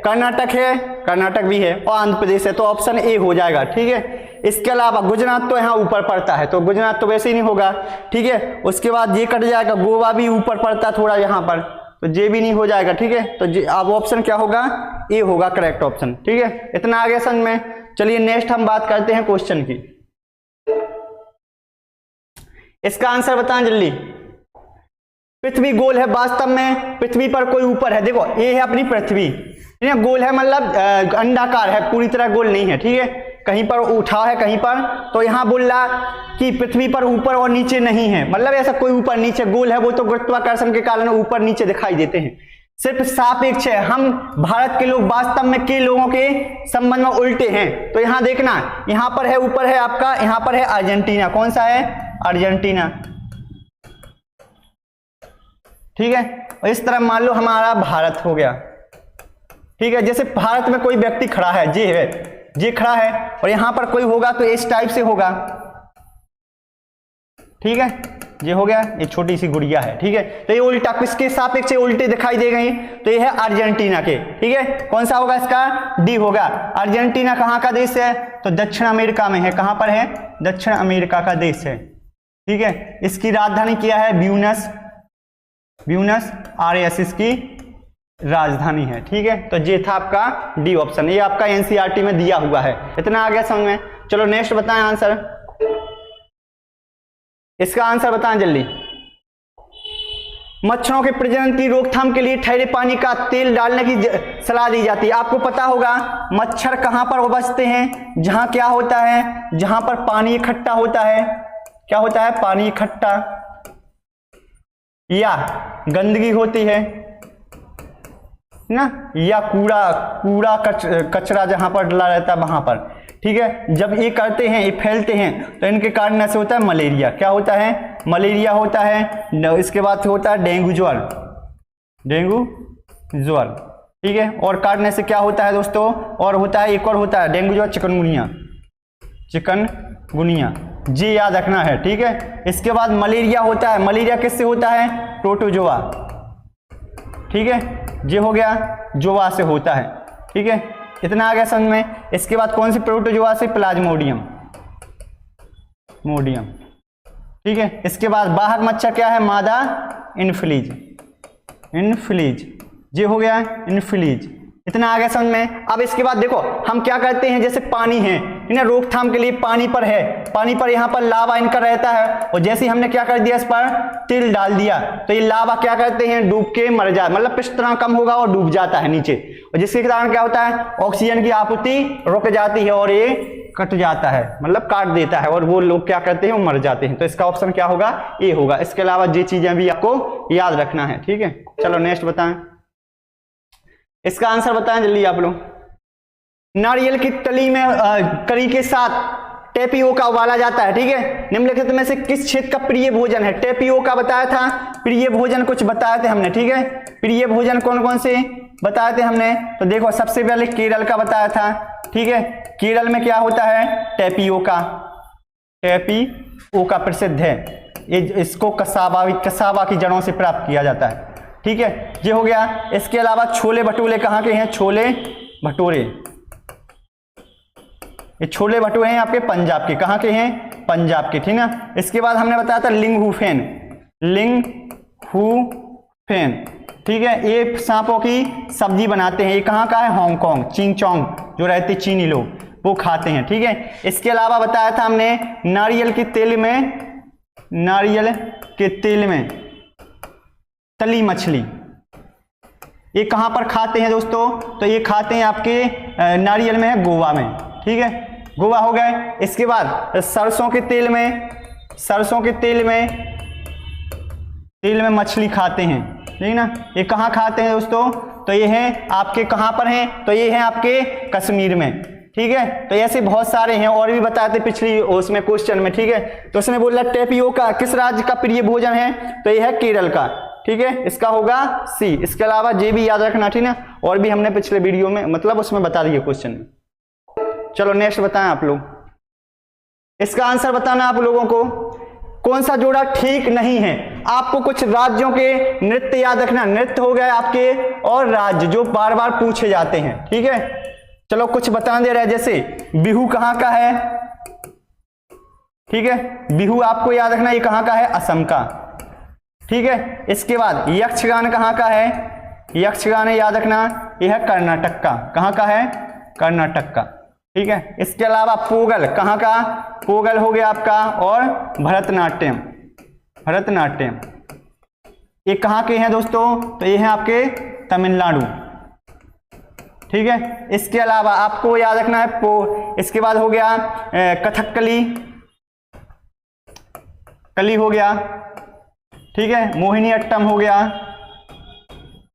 कर्नाटक है, कर्नाटक भी है, और आंध्र प्रदेश है, तो ऑप्शन ए हो जाएगा। ठीक है, इसके अलावा गुजरात तो यहाँ ऊपर पड़ता है, तो गुजरात तो वैसे ही नहीं होगा। ठीक है, उसके बाद ये कट जाएगा, गोवा भी ऊपर पड़ता थोड़ा यहाँ पर, तो ये भी नहीं हो जाएगा। ठीक है, तो अब ऑप्शन क्या होगा? ए होगा करेक्ट ऑप्शन। ठीक है, इतना आगे समझ में। चलिए नेक्स्ट हम बात करते हैं क्वेश्चन की। इसका आंसर बताएं जल्दी। पृथ्वी गोल है, वास्तव में पृथ्वी पर कोई ऊपर है? देखो ये है अपनी पृथ्वी, गोल है मतलब अंडाकार है, पूरी तरह गोल नहीं है। ठीक है, कहीं पर उठा है कहीं पर, तो यहां बोल रहा कि पृथ्वी पर ऊपर और नीचे नहीं है, मतलब ऐसा कोई ऊपर नीचे गोल है, वो तो गुरुत्वाकर्षण के कारण ऊपर नीचे दिखाई देते हैं, सिर्फ सापेक्ष है। हम भारत के लोग वास्तव में के लोगों के संबंध में उल्टे हैं। तो यहां देखना, यहां पर है ऊपर है आपका, यहां पर है अर्जेंटीना। कौन सा है? अर्जेंटीना। ठीक है, और इस तरह मान लो हमारा भारत हो गया। ठीक है, जैसे भारत में कोई व्यक्ति खड़ा है, ये है, ये खड़ा है, और यहां पर कोई होगा तो इस टाइप से होगा। ठीक है, ये हो गया, ये छोटी सी गुड़िया है। ठीक है, तो ये उल्टा, किसके सापेक्ष उल्टे दिखाई दे गई? तो ये है अर्जेंटीना के। ठीक है, कौन सा होगा इसका? डी होगा। अर्जेंटीना कहाँ का देश है? तो दक्षिण अमेरिका में है। कहां पर है? दक्षिण अमेरिका का देश है। ठीक है, इसकी राजधानी क्या है? ब्यूनस, ब्यूनस आयर्स इसकी राजधानी है। ठीक है, तो ये था आपका डी ऑप्शन, ये आपका एनसीईआरटी में दिया हुआ है। इतना आ गया समझ में? चलो नेक्स्ट बताएं आंसर। इसका आंसर बताएं जल्दी। मच्छरों के प्रजनन की रोकथाम के लिए ठहरे पानी का तेल डालने की सलाह दी जाती है। आपको पता होगा मच्छर कहां पर बसते हैं? जहां क्या होता है? जहां पर पानी इकट्ठा होता है। क्या होता है? पानी इकट्ठा या गंदगी होती है ना, या कूड़ा कचरा जहां पर डला रहता है वहां पर। ठीक है। जब ये करते हैं, ये फैलते हैं, तो इनके कारण से होता है मलेरिया। क्या होता है? मलेरिया होता है। इसके बाद होता है डेंगू ज्वर, डेंगू ज्वर, ठीक है। और काटने से क्या होता है दोस्तों? और होता है, एक और होता है डेंगू ज्वर, चिकनगुनिया, चिकनगुनिया, जी याद रखना है, ठीक है। इसके बाद मलेरिया होता है। मलेरिया किससे होता है? प्रोटोजोआ, ठीक है। ये हो गया, जोआ से होता है, ठीक है। इतना आ गया समझ में। इसके बाद कौन सी प्रोटोजोआ से? प्लाज्मोडियम, मोडियम, ठीक है। इसके बाद वाहक मच्छर क्या है? मादा इनफ्लीज, इनफ्लीज, ये हो गया इनफ्लीज। इतना आ गया समझ में। अब इसके बाद देखो हम क्या करते हैं, जैसे पानी है ना, रोकथाम के लिए पानी पर है, पानी पर यहाँ पर लावा इनका रहता है, और जैसे ही हमने क्या कर दिया, इस पर तिल डाल दिया, तो ये लावा क्या करते हैं? डूब के मर जाए, मतलब पृष्ठतनाव कम होगा और डूब जाता है नीचे, और जिसके कारण क्या होता है? ऑक्सीजन की आपूर्ति रुक जाती है और ये कट जाता है, मतलब काट देता है, और वो लोग क्या करते हैं? वो मर जाते हैं। तो इसका ऑप्शन क्या होगा? ए होगा। इसके अलावा ये चीजें भी आपको याद रखना है, ठीक है। चलो नेक्स्ट बताएं, इसका आंसर बताएं जल्दी आप लोग। नारियल की तली में करी के साथ टेपियोका उबाला जाता है, ठीक है। निम्नलिखित में से किस क्षेत्र का प्रिय भोजन है? टेपियोका बताया था, प्रिय भोजन कुछ बताए थे हमने, ठीक है। प्रिय भोजन कौन कौन से बताए थे हमने? तो देखो सबसे पहले केरल का बताया था, ठीक है। केरल में क्या होता है? टेपियोका, टेपियोका प्रसिद्ध है। इसको कसावा की जड़ों से प्राप्त किया जाता है, ठीक है। ये हो गया। इसके अलावा छोले भटूरे कहाँ के हैं? छोले भटूरे, ये छोले भटूरे हैं आपके पंजाब के। कहाँ के हैं? पंजाब के, ठीक ना। इसके बाद हमने बताया था लिंगहुफेन, लिंगहुफेन, ठीक है। ये सांपों की सब्जी बनाते हैं। ये कहाँ का है? हांगकांग, चिंगचोंग, जो रहते चीनी लोग वो खाते हैं, ठीक है। इसके अलावा बताया था हमने नारियल के तेल में, नारियल के तेल में तली मछली, ये कहां पर खाते हैं दोस्तों? तो ये खाते हैं आपके नारियल में है, गोवा में, ठीक है। गोवा हो गए। इसके बाद सरसों के तेल में, सरसों के तेल में मछली खाते हैं, ठीक ना। ये कहां खाते हैं दोस्तों? तो ये है आपके कहां पर हैं? तो ये है आपके कश्मीर में, ठीक है। तो ऐसे बहुत सारे हैं, और भी बताए थे पिछली उसमें क्वेश्चन में, ठीक है। तो उसने बोला टेपियोका किस राज्य का प्रिय भोजन है? तो ये है केरल का, ठीक है। इसका होगा सी। इसके अलावा ये भी याद रखना, ठीक ना, और भी हमने पिछले वीडियो में मतलब उसमें बता दिए क्वेश्चन में। चलो नेक्स्ट बताएं आप लोग। इसका आंसर बताना आप लोगों को। कौन सा जोड़ा ठीक नहीं है? आपको कुछ राज्यों के नृत्य याद रखना। नृत्य हो गए आपके, और राज्य जो बार बार पूछे जाते हैं, ठीक है। चलो कुछ बता दे रहे हैं, जैसे बिहू कहां का है? ठीक है, बिहू आपको याद रखना, ये कहां का है? असम का, ठीक है। इसके बाद यक्षगान कहां का है? यक्षगान याद रखना, यह है कर्नाटक का। कहां का है? कर्नाटक का, ठीक है। इसके अलावा पोगल कहां का? पोगल हो गया आपका। और भरतनाट्यम, भरतनाट्यम ये कहां के हैं दोस्तों? तो ये है आपके तमिलनाडु, ठीक है। इसके अलावा आपको याद रखना है इसके बाद हो गया कथकली, कली हो गया, ठीक है। मोहिनी अट्टम हो गया,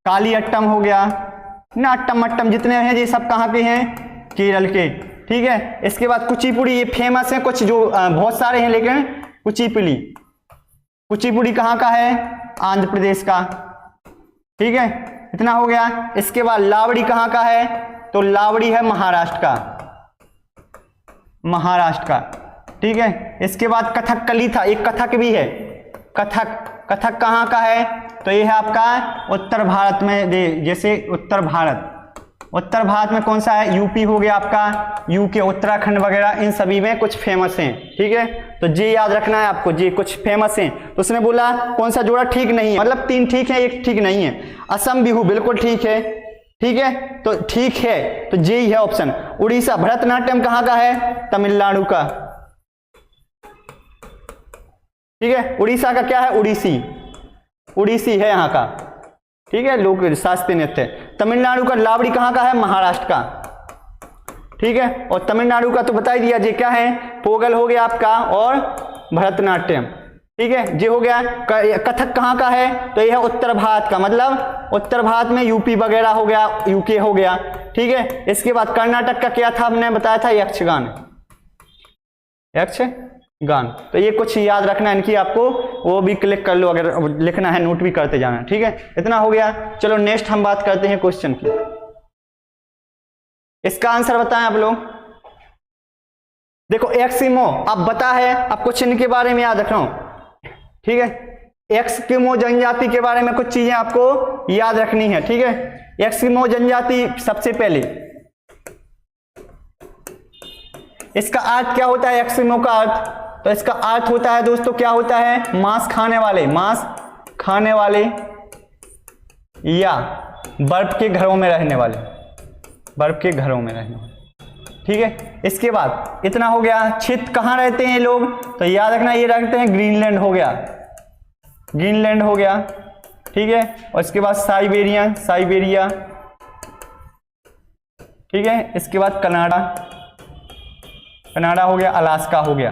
काली अट्टम हो गया, नाट्टम अट्टम जितने हैं ये सब कहाँ के हैं? केरल के, ठीक है। इसके बाद कुचिपुड़ी, ये फेमस है कुछ, जो बहुत सारे हैं, लेकिन कुचिपुड़ी, कुचिपुड़ी कहाँ का है? आंध्र प्रदेश का, ठीक है। इतना हो गया। इसके बाद लावड़ी कहाँ का है? तो लावड़ी है महाराष्ट्र का, महाराष्ट्र का, ठीक है। इसके बाद कथकली था, एक कथक भी है, कथक, कथक कहाँ का है? तो ये है आपका उत्तर भारत में, जैसे उत्तर भारत, उत्तर भारत में कौन सा है? यूपी हो गया आपका, यूके, उत्तराखंड वगैरह, इन सभी में कुछ फेमस हैं, ठीक है। तो जी याद रखना है आपको, जी कुछ फेमस हैं। तो उसने बोला कौन सा जोड़ा ठीक नहीं है, मतलब 3 ठीक है, 1 ठीक नहीं है। असम बिहू बिल्कुल ठीक है, ठीक है, तो ठीक है, तो जी है ऑप्शन। उड़ीसा भरतनाट्यम कहाँ का है? तमिलनाडु का, ठीक है। उड़ीसा का क्या है? उड़ीसी, उड़ीसी है यहाँ का, ठीक है, लोक शास्त्रीय नृत्य। तमिलनाडु का लावड़ी कहाँ का है? महाराष्ट्र का, ठीक है। और तमिलनाडु का तो बता ही दिया, जी क्या है? पोगल हो गया आपका, और भरतनाट्यम, ठीक है। ये हो गया। कथक कहाँ का है? तो यह है उत्तर भारत का, मतलब उत्तर भारत में यूपी वगैरह हो गया, यूके हो गया, ठीक है। इसके बाद कर्नाटक का क्या था, हमने बताया था यक्षगान, यक्षगान। तो ये कुछ याद रखना है इनकी, आपको वो भी क्लिक कर लो, अगर लिखना है नोट भी करते जाना, ठीक है। इतना हो गया। चलो नेक्स्ट हम बात करते हैं क्वेश्चन की। इसका आंसर बताएं आप लोग। देखो एक्सिमो अब बता है, अब कुछ इनके बारे में याद रख रहा हूं, ठीक है। एक्सकिमो जनजाति के बारे में कुछ चीजें आपको याद रखनी है, ठीक है। एक्सकिमो जनजाति, सबसे पहले इसका अर्थ क्या होता है, एक्सकिमो का अर्थ, तो इसका अर्थ होता है दोस्तों, क्या होता है, मांस खाने वाले, मांस खाने वाले या बर्फ के घरों में रहने वाले, बर्फ के घरों में रहने वाले, ठीक है। इसके बाद इतना हो गया। क्षेत्र कहाँ रहते हैं ये लोग, तो याद रखना ये रखते हैं ग्रीनलैंड हो गया, ग्रीनलैंड हो गया, ठीक है। और इसके बाद साइबेरिया, साइबेरिया, ठीक है। इसके बाद कनाडा, कनाडा हो गया, अलास्का हो गया,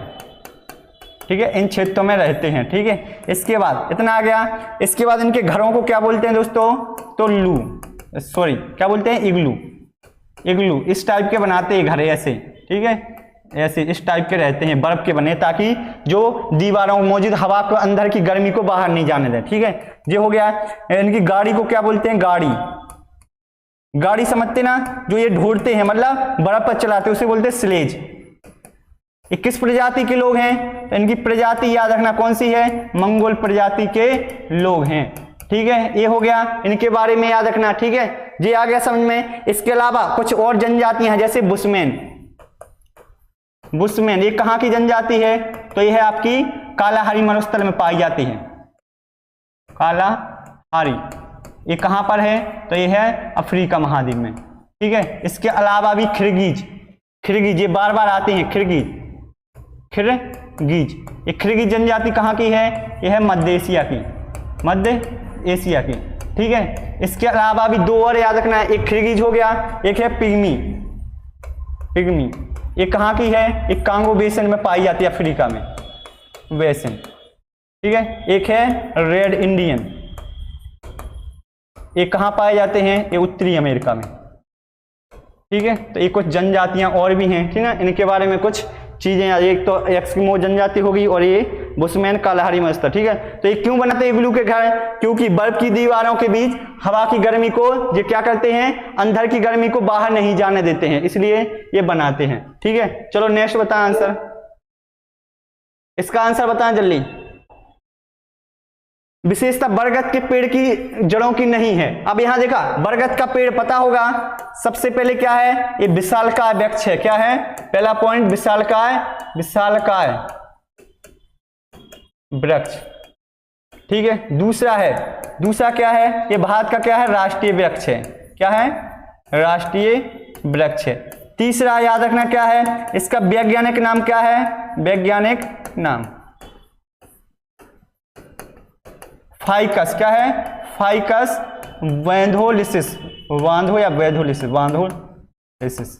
ठीक है। इन क्षेत्रों में रहते हैं, ठीक है। इसके बाद इतना आ गया। इसके बाद इनके घरों को क्या बोलते हैं दोस्तों, तो सॉरी क्या बोलते हैं, इग्लू, इग्लू। इस टाइप के बनाते हैं घर ऐसे, ठीक है, ऐसे इस टाइप के रहते हैं, बर्फ के बने, ताकि जो दीवारों में मौजूद हवा को, अंदर की गर्मी को बाहर नहीं जाने दें, ठीक है। ये हो गया। इनकी गाड़ी को क्या बोलते हैं, गाड़ी, गाड़ी समझते ना, जो ये ढूंढते हैं, मतलब बर्फ पर चलाते हैं, उसे बोलते हैं स्लेज। ये किस प्रजाति के लोग हैं, तो इनकी प्रजाति याद रखना कौन सी है, मंगोल प्रजाति के लोग हैं, ठीक है। ये हो गया, इनके बारे में याद रखना, ठीक है। ये आ गया समझ में। इसके अलावा कुछ और जनजातियां हैं, जैसे बुशमैन, बुशमैन ये कहाँ की जनजाति है, तो ये है आपकी कालाहारी मरुस्थल में पाई जाती है, कालाहारी। ये कहाँ पर है, तो ये है अफ्रीका महाद्वीप में, ठीक है। इसके अलावा भी खिरगिज, खिरगिज ये बार बार आते हैं, खिरगिज, खिरगिज। ये खिरगिज जनजाति कहाँ की है, यह है मध्य एशिया की, मध्य एशिया की, ठीक है। इसके अलावा भी दो और याद रखना है, एक खिरगिज हो गया, एक है पिग्मी, पिग्मी ये कहाँ की है, एक कांगो बेसिन में पाई जाती है, अफ्रीका में बेसिन, ठीक है। एक है रेड इंडियन, ये कहाँ पाए जाते हैं, ये उत्तरी अमेरिका में, ठीक है। तो ये कुछ जनजातियां और भी हैं, ठीक है। इनके बारे में कुछ चीजें, एक तो एस्किमो जनजाति होगी और ये बुशमैन कालाहारी मरुस्थल, ठीक है। तो ये क्यों बनाते हैं इग्लू के घर, क्योंकि बर्फ की दीवारों के बीच हवा की गर्मी को ये क्या करते हैं, अंदर की गर्मी को बाहर नहीं जाने देते हैं, इसलिए ये बनाते हैं, ठीक है। चलो नेक्स्ट बताएं आंसर, इसका आंसर बताएं जल्दी। विशेषता बरगद के पेड़ की जड़ों की नहीं है। अब यहां देखा, बरगद का पेड़ पता होगा, सबसे पहले क्या है, ये विशालकाय वृक्ष है, क्या है, पहला पॉइंट विशालकाय, विशालकाय वृक्ष, ठीक है। दूसरा है, दूसरा क्या है, ये भारत का क्या है, राष्ट्रीय वृक्ष है, क्या है, राष्ट्रीय वृक्ष है। तीसरा याद रखना क्या है, इसका वैज्ञानिक नाम क्या है, वैज्ञानिक नाम फाइकस, क्या है, फाइकस वैंधोलिसिस, वांधो या वैधोलिसिस, वांधोलिसिस,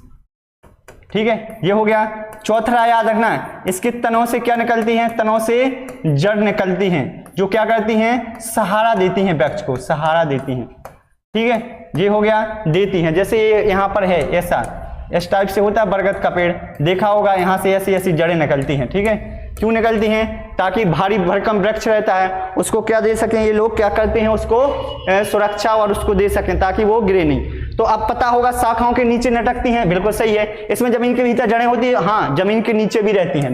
ठीक है। ये हो गया। चौथा याद रखना है, इसके तनों से क्या निकलती हैं, तनों से जड़ निकलती हैं, जो क्या करती हैं, सहारा देती हैं, वृक्ष को सहारा देती हैं, ठीक है। ये हो गया, देती हैं, जैसे ये यहाँ पर है, ऐसा इस टाइप से होता है बरगद का पेड़, देखा होगा, यहाँ से ऐसी ऐसी जड़ें निकलती हैं, ठीक है। क्यों निकलती हैं, ताकि भारी भरकम वृक्ष रहता है, उसको क्या दे सकें, ये लोग क्या करते हैं, उसको सुरक्षा और उसको दे सकें, ताकि वो गिरे नहीं। तो अब पता होगा शाखाओं के नीचे लटकती हैं, बिल्कुल सही है। इसमें जमीन के भीतर जड़ें होती है, हाँ जमीन के नीचे भी रहती हैं,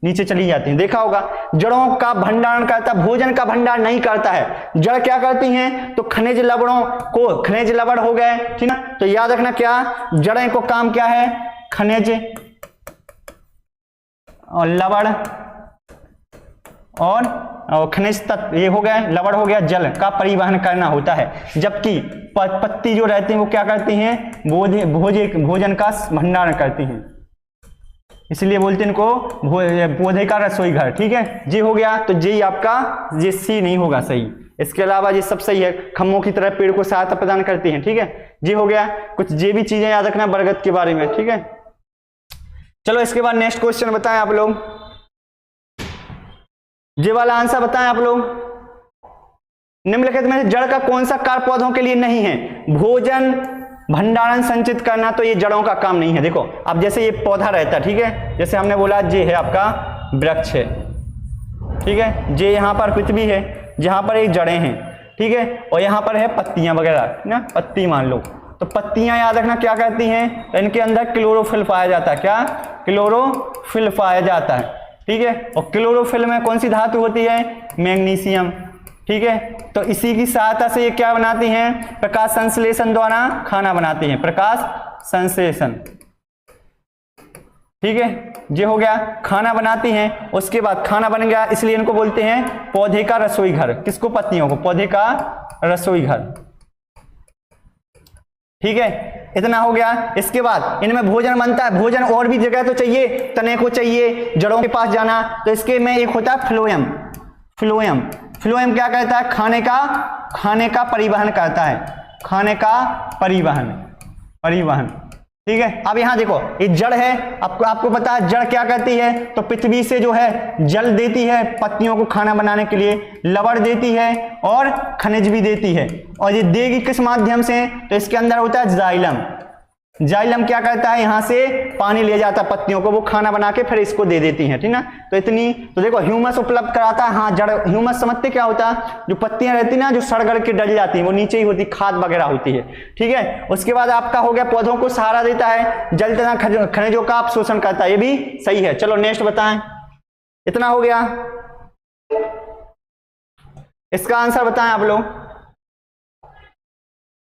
नीचे चली जाती हैं, देखा होगा। जड़ों का भंडारण करता, भोजन का भंडारण नहीं करता है, जड़ क्या करती हैं, तो खनिज लवणों को, खनिज लवण हो गए, ठीक ना। तो याद रखना क्या, जड़ें को काम क्या है, खनिज और लवण और खनिज तत्व, ये हो गए, लवण हो गया, जल का परिवहन करना होता है, जबकि पत्ती जो रहती हैं वो क्या करती हैं, भोजन का भंडारण करती हैं, इसलिए बोलते हैं इनको पौधे का रसोई घर, ठीक है। ये हो गया। तो ये आपका, ये सी नहीं होगा सही, इसके अलावा ये सब सही है, खम्भों की तरह पेड़ को सहायता प्रदान करती हैं, ठीक है। ये हो गया। कुछ ये भी चीजें याद रखना बरगद के बारे में, ठीक है। चलो इसके बाद नेक्स्ट क्वेश्चन बताएं आप लोग, ये वाला आंसर बताएं आप लोग। निम्नलिखित में से जड़ का कौन सा कार्य पौधों के लिए नहीं है, भोजन भंडारण संचित करना तो ये जड़ों का काम नहीं है। देखो अब जैसे ये पौधा रहता है, ठीक है, जैसे हमने बोला ये है आपका वृक्ष है, ठीक है, ये यहाँ पर पृथ्वी है, जहाँ पर एक जड़ें हैं, ठीक है, और यहाँ पर है पत्तियां वगैरह ना, पत्ती मान लो, तो पत्तियां याद रखना क्या करती हैं, तो इनके अंदर क्लोरोफिल पाया जाता है। क्या? क्लोरोफिल पाया जाता है, ठीक है, और क्लोरोफिल में कौन सी धातु होती है? मैग्नीशियम, ठीक है। तो इसी की सहायता से ये क्या बनाती हैं? प्रकाश संश्लेषण द्वारा खाना बनाती हैं, प्रकाश संश्लेषण, ठीक है, ये हो गया, खाना बनाती हैं। उसके बाद खाना बन गया, इसलिए इनको बोलते हैं पौधे का रसोई घर। किसको? पत्तियों को, पौधे का रसोई घर, ठीक है, इतना हो गया। इसके बाद इनमें भोजन बनता है, भोजन और भी जगह तो चाहिए, तने को चाहिए, जड़ों के पास जाना, तो इसके में एक होता है फ्लोएम। फ्लोएम, फ्लोएम क्या करता है? खाने का परिवहन करता है, खाने का परिवहन, ठीक है। अब यहां देखो ये जड़ है, आपको पता है जड़ क्या करती है? तो पृथ्वी से जो है जल देती है पत्तियों को खाना बनाने के लिए, लवण देती है और खनिज भी देती है। और ये देगी किस माध्यम से? तो इसके अंदर होता है जाइलम। जाइलम क्या करता है? यहां से पानी ले जाता है पत्तियों को, वो खाना बना के फिर इसको दे देती है, ठीक ना। तो इतनी, तो देखो ह्यूमस उपलब्ध कराता है। हाँ, जड़ ह्यूमस समझते क्या होता है? जो पत्तियां रहती ना, जो सड़ के डल जाती हैं, वो नीचे ही होती, खाद वगैरह होती है, ठीक है। उसके बाद आपका हो गया पौधों को सहारा देता है, जल तथा खनिजों का आप शोषण करता है, ये भी सही है। चलो नेक्स्ट बताएं, इतना हो गया, इसका आंसर बताएं आप लोग।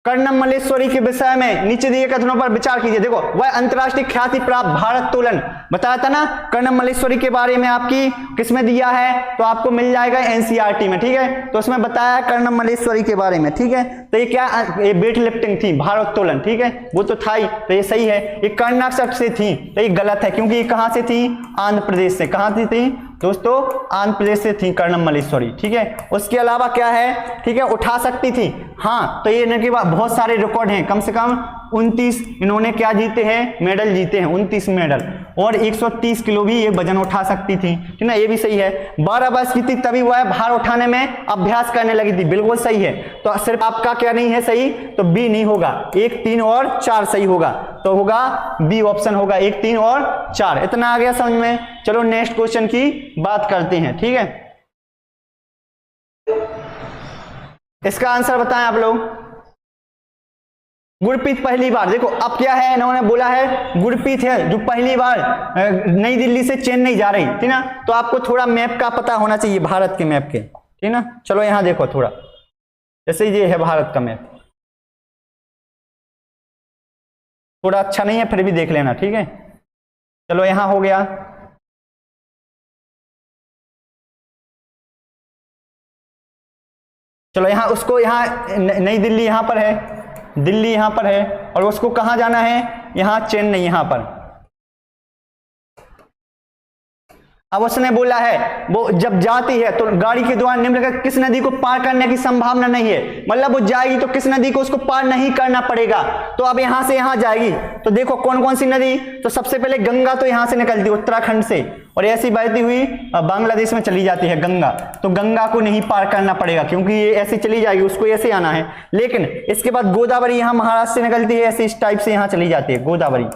कर्णम मल्लेश्वरी के विषय में नीचे दिए कथनों पर विचार कीजिए। देखो वह अंतरराष्ट्रीय ख्याति प्राप्त भारत तोलन बताया था ना, कर्णम मल्लेश्वरी के बारे में आपकी किसमें दिया है? तो आपको मिल जाएगा एनसीईआरटी में, ठीक है। तो उसमें बताया है कर्णम मल्लेश्वरी के बारे में, ठीक है। तो ये क्या? ये वेट लिफ्टिंग थी, भारोत्तोलन, ठीक है, वो तो था ही, तो ये सही है। ये कर्नाटक से थी, तो ये गलत है, क्योंकि ये कहां से थी? आंध्र प्रदेश से। कहां से थी दोस्तों? आंध्र प्रदेश से थी कर्णम मल्लेश्वरी, ठीक है। उसके अलावा क्या है? ठीक है, उठा सकती थी, हाँ, तो ये इनके पास बहुत सारे रिकॉर्ड हैं, कम से कम 29 इन्होंने क्या जीते हैं? मेडल जीते हैं, 29 मेडल, और 130 किलो भी ये वजन उठा सकती थी, ठीक ना, ये भी सही है। 12 वर्ष की थी तभी वह भार उठाने में अभ्यास करने लगी थी, बिल्कुल सही है। तो सिर्फ आपका क्या नहीं है सही? तो बी नहीं होगा, 1, 3 और 4 सही होगा, तो होगा बी ऑप्शन होगा, 1, 3 और 4। इतना आ गया समझ में। चलो नेक्स्ट क्वेश्चन की बात करते हैं, ठीक है। इसका आंसर बताएं आप लोग। गुरप्रीत पहली बार, देखो अब क्या है, इन्होंने बोला है गुरप्रीत है जो पहली बार नई दिल्ली से चेन्नई जा रही थी ना, तो आपको थोड़ा मैप का पता होना चाहिए, भारत के मैप के, ठीक ना। चलो यहां देखो थोड़ा, जैसे ये है भारत का मैप, थोड़ा अच्छा नहीं है फिर भी देख लेना, ठीक है। चलो यहां हो गया, चलो यहां उसको, यहां नई दिल्ली यहां पर है, दिल्ली यहां पर है, और उसको कहां जाना है? यहां चेन्नई यहां पर। अब उसने बोला है वो जब जाती है तो गाड़ी के द्वारा निम्नलिखित किस नदी को पार करने की संभावना नहीं है, मतलब वो जाएगी तो किस नदी को उसको पार नहीं करना पड़ेगा। तो अब यहां से यहां जाएगी तो देखो कौन कौन सी नदी, तो सबसे पहले गंगा तो यहां से निकलती है उत्तराखंड से, और ऐसी बहती हुई बांग्लादेश में चली जाती है गंगा, तो गंगा को नहीं पार करना पड़ेगा क्योंकि ये ऐसी चली जाएगी, उसको ऐसे आना है। लेकिन इसके बाद गोदावरी यहां महाराष्ट्र से निकलती है, ऐसे इस टाइप से यहां चली जाती है गोदावरी,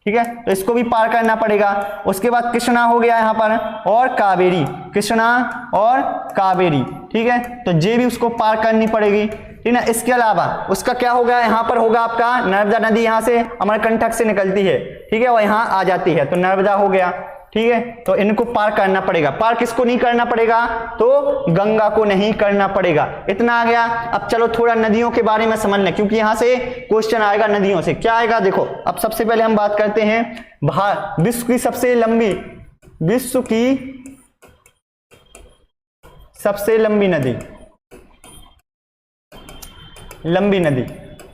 ठीक है, तो इसको भी पार करना पड़ेगा। उसके बाद कृष्णा हो गया यहां पर, और कावेरी, कृष्णा और कावेरी, ठीक है, तो ये भी उसको पार करनी पड़ेगी, ठीक ना। इसके अलावा उसका क्या होगा, यहां पर होगा आपका नर्मदा नदी, यहां से अमरकंटक से निकलती है, ठीक है, और यहां आ जाती है, तो नर्मदा हो गया, ठीक है। तो इनको पार करना पड़ेगा, पार किसको नहीं करना पड़ेगा? तो गंगा को नहीं करना पड़ेगा। इतना आ गया। अब चलो थोड़ा नदियों के बारे में समझ लें, क्योंकि यहां से क्वेश्चन आएगा नदियों से। क्या आएगा देखो, अब सबसे पहले हम बात करते हैं विश्व की सबसे लंबी नदी, लंबी नदी,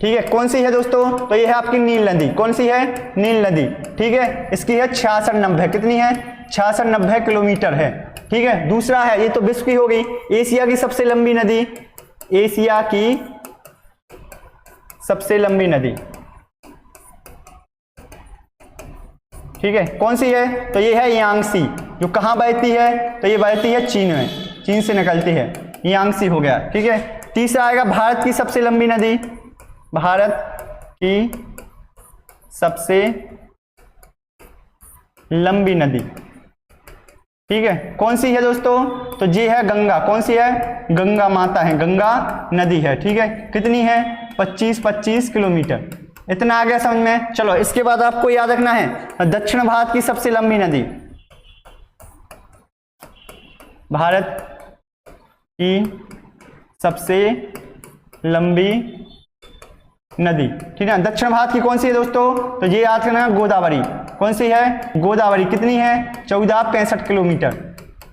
ठीक है, कौन सी है दोस्तों? तो ये है आपकी नील नदी। कौन सी है? नील नदी, ठीक है, इसकी है 6690, कितनी है? 6690 किलोमीटर है, ठीक है। दूसरा है, ये तो विश्व की हो गई, एशिया की सबसे लंबी नदी, एशिया की सबसे लंबी नदी, ठीक है, कौन सी है? तो ये है यांगसी, जो कहां बहती है? तो ये बहती है चीन में, चीन से निकलती है, यांगसी हो गया, ठीक है। तीसरा आएगा भारत की सबसे लंबी नदी, भारत की सबसे लंबी नदी, ठीक है, कौन सी है दोस्तों? तो ये है गंगा। कौन सी है? गंगा माता है, गंगा नदी है, ठीक है। कितनी है? 25 किलोमीटर। इतना आ गया समझ में? चलो इसके बाद आपको याद रखना है दक्षिण भारत की सबसे लंबी नदी, भारत की सबसे लंबी नदी, ठीक है। दक्षिण भारत की कौन सी है दोस्तों? तो ये याद रखना, गोदावरी। कौन सी है? गोदावरी। कितनी है? 1465 किलोमीटर,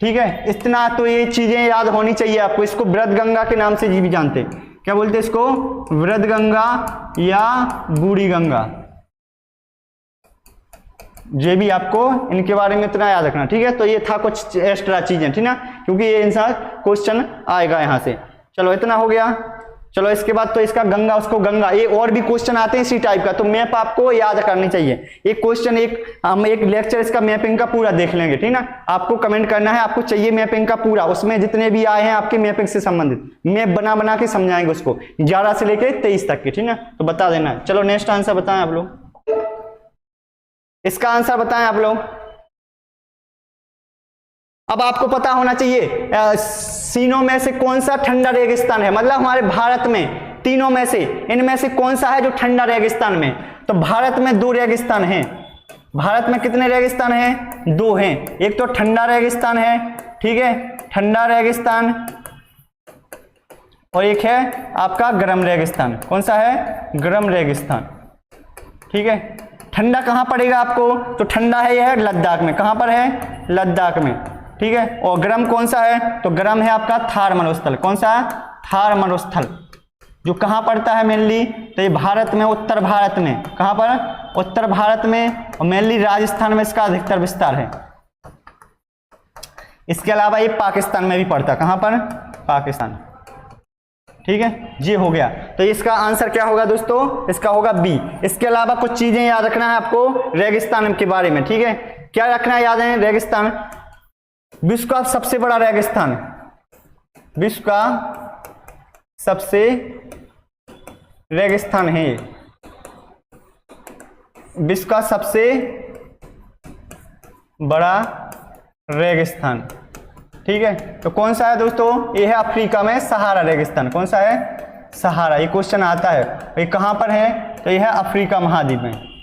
ठीक है। इतना तो ये चीजें याद होनी चाहिए आपको। इसको वृद्धगंगा के नाम से भी जानते हैं। क्या बोलते हैं इसको? वृद्धगंगा या बूढ़ी गंगा। ये भी आपको इनके बारे में इतना याद रखना, ठीक है। तो ये था कुछ एक्स्ट्रा चीजें, ठीक ना, क्योंकि ये इंसान क्वेश्चन आएगा यहां से। चलो इतना हो गया। चलो इसके बाद तो इसका गंगा, उसको गंगा, ये और भी क्वेश्चन आते हैं इसी टाइप का, तो मैप आपको याद करनी चाहिए। एक क्वेश्चन हम एक लेक्चर इसका मैपिंग का पूरा देख लेंगे, ठीक ना। आपको कमेंट करना है आपको चाहिए मैपिंग का पूरा, उसमें जितने भी आए हैं आपके मैपिंग से संबंधित मैप बना बना के समझाएंगे उसको 11 से लेकर 23 तक के, ठीक ना। तो बता देना है। चलो नेक्स्ट आंसर बताएं आप लोग, इसका आंसर बताएं आप लोग। अब आपको पता होना चाहिए तीनों में से कौन सा ठंडा रेगिस्तान है, मतलब हमारे भारत में तीनों में से इनमें से कौन सा है जो ठंडा रेगिस्तान में? तो भारत में 2 रेगिस्तान हैं। भारत में कितने रेगिस्तान हैं? 2 हैं। एक तो ठंडा रेगिस्तान है, ठीक है, ठंडा रेगिस्तान, और एक है आपका गर्म रेगिस्तान। कौन सा है? गर्म रेगिस्तान, ठीक है। ठंडा कहां पड़ेगा आपको? तो ठंडा है यह लद्दाख में। कहां पर है? लद्दाख में, ठीक है। और गर्म कौन सा है? तो गर्म है आपका थार मरुस्थल। कौन सा? थार मरुस्थल, जो कहां पड़ता है मेनली? तो ये भारत में, उत्तर भारत में। कहां पर? उत्तर भारत में, और मेनली राजस्थान में इसका अधिकतर विस्तार है। इसके अलावा ये पाकिस्तान में भी पड़ता है। कहां पर? पाकिस्तान, ठीक है। ये हो गया। तो इसका आंसर क्या होगा दोस्तों? इसका होगा बी। इसके अलावा कुछ चीजें याद रखना है आपको रेगिस्तान के बारे में, ठीक है। क्या रखना है याद है? रेगिस्तान विश्व का सबसे बड़ा रेगिस्तान, विश्व का सबसे रेगिस्तान है ये, विश्व का सबसे बड़ा रेगिस्तान, ठीक है। तो कौन सा है दोस्तों? ये है अफ्रीका में सहारा रेगिस्तान। कौन सा है? सहारा। ये क्वेश्चन आता है। ये कहां पर है? तो ये है अफ्रीका महाद्वीप में,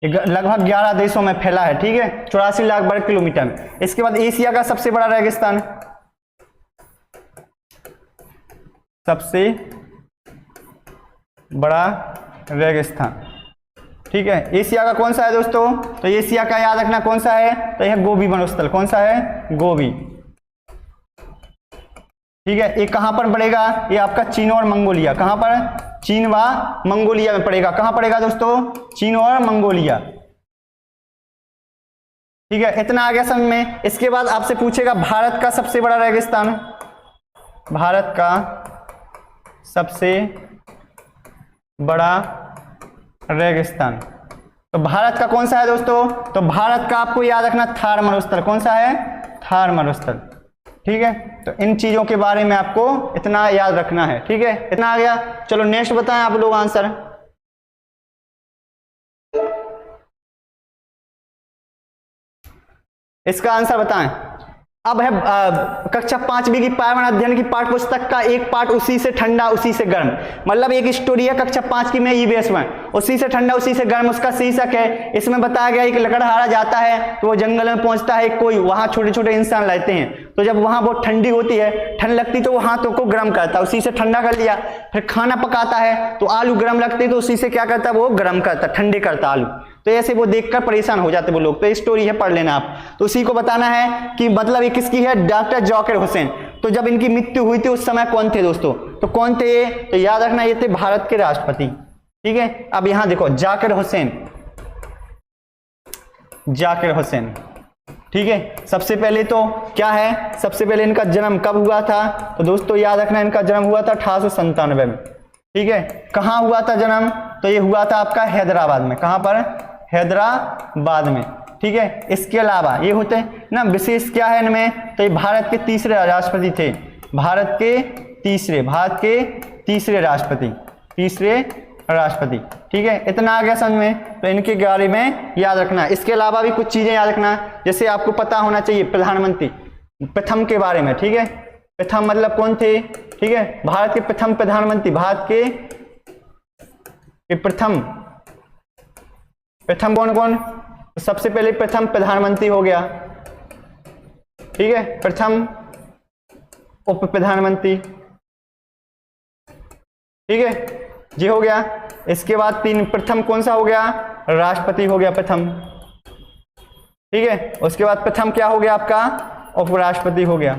लगभग 11 देशों में फैला है, ठीक है, 84 लाख वर्ग किलोमीटर में। इसके बाद एशिया का सबसे बड़ा रेगिस्तान, सबसे बड़ा रेगिस्तान, ठीक है। एशिया का कौन सा है दोस्तों? तो एशिया का याद रखना कौन सा है? तो यह गोबी वनस्थल। कौन सा है? गोबी, ठीक है। ये कहां पर पड़ेगा? ये आपका चीन और मंगोलिया। कहां पर? चीन व मंगोलिया में पड़ेगा। कहां पड़ेगा दोस्तों? चीन और मंगोलिया, ठीक है। इतना आ गया समझ में। इसके बाद आपसे पूछेगा भारत का सबसे बड़ा रेगिस्तान, भारत का सबसे बड़ा रेगिस्तान। तो भारत का कौन सा है दोस्तों? तो भारत का आपको याद रखना थार मरुस्थल। कौन सा है? थार मरुस्थल, ठीक है। तो इन चीजों के बारे में आपको इतना याद रखना है, ठीक है। इतना आ गया। चलो नेक्स्ट बताएं आप लोग आंसर। इसका आंसर बताएं। अब है कक्षा 5वीं की पर्यावरण अध्ययन की पाठ पुस्तक का एक पार्ट, उसी से ठंडा उसी से गर्म, मतलब एक स्टोरी है कक्षा 5 की में ईवीएस में, उसी से ठंडा उसी से गर्म उसका शीर्षक है। इसमें बताया गया है कि लकड़हारा जाता है तो वो जंगल में पहुंचता है, कोई वहां छोटे छोटे इंसान रहते हैं, तो जब वहां बहुत ठंडी होती है, ठंड लगती तो वो हाथों को गर्म करता है, उसी से ठंडा कर लिया। फिर खाना पकाता है तो आलू गर्म लगते तो उसी से क्या करता है, वो गर्म करता, ठंडे करता आलू। तो ऐसे वो देखकर परेशान हो जाते वो लोग। तो स्टोरी है, पढ़ लेना आप। तो उसी को बताना है कि मतलब ये किसकी है, डॉक्टर जाकिर हुसैन। तो जब इनकी मृत्यु हुई थी उस समय कौन थे दोस्तों? तो कौन थे ये? तो याद रखना ये थे भारत के राष्ट्रपति, ठीक है। अब यहां देखो जाकिर हुसैन, जाकिर हुसैन, ठीक है। सबसे पहले तो क्या है, सबसे पहले इनका जन्म कब हुआ था? तो दोस्तों याद रखना इनका जन्म हुआ था 1897 में, ठीक है। कहां हुआ था जन्म? तो ये हुआ था आपका हैदराबाद में। कहां पर? हैदराबाद में, ठीक है। इसके अलावा ये होते हैं ना, विशेष क्या है इनमें? तो ये भारत के तीसरे राष्ट्रपति थे, भारत के तीसरे राष्ट्रपति, तीसरे राष्ट्रपति। ठीक है, इतना आ गया समझ में, तो इनके बारे में याद रखना। इसके अलावा भी कुछ चीजें याद रखना, जैसे आपको पता होना चाहिए प्रधानमंत्री प्रथम के बारे में। ठीक है, प्रथम मतलब कौन थे? ठीक है, भारत के प्रथम प्रधानमंत्री, भारत के प्रथम कौन कौन? सबसे पहले प्रथम प्रधानमंत्री हो गया। ठीक है, प्रथम उप प्रधानमंत्री। ठीक है, ये हो गया। इसके बाद तीन, प्रथम कौन सा हो गया? राष्ट्रपति हो गया प्रथम। ठीक है, उसके बाद प्रथम क्या हो गया आपका? उपराष्ट्रपति हो गया।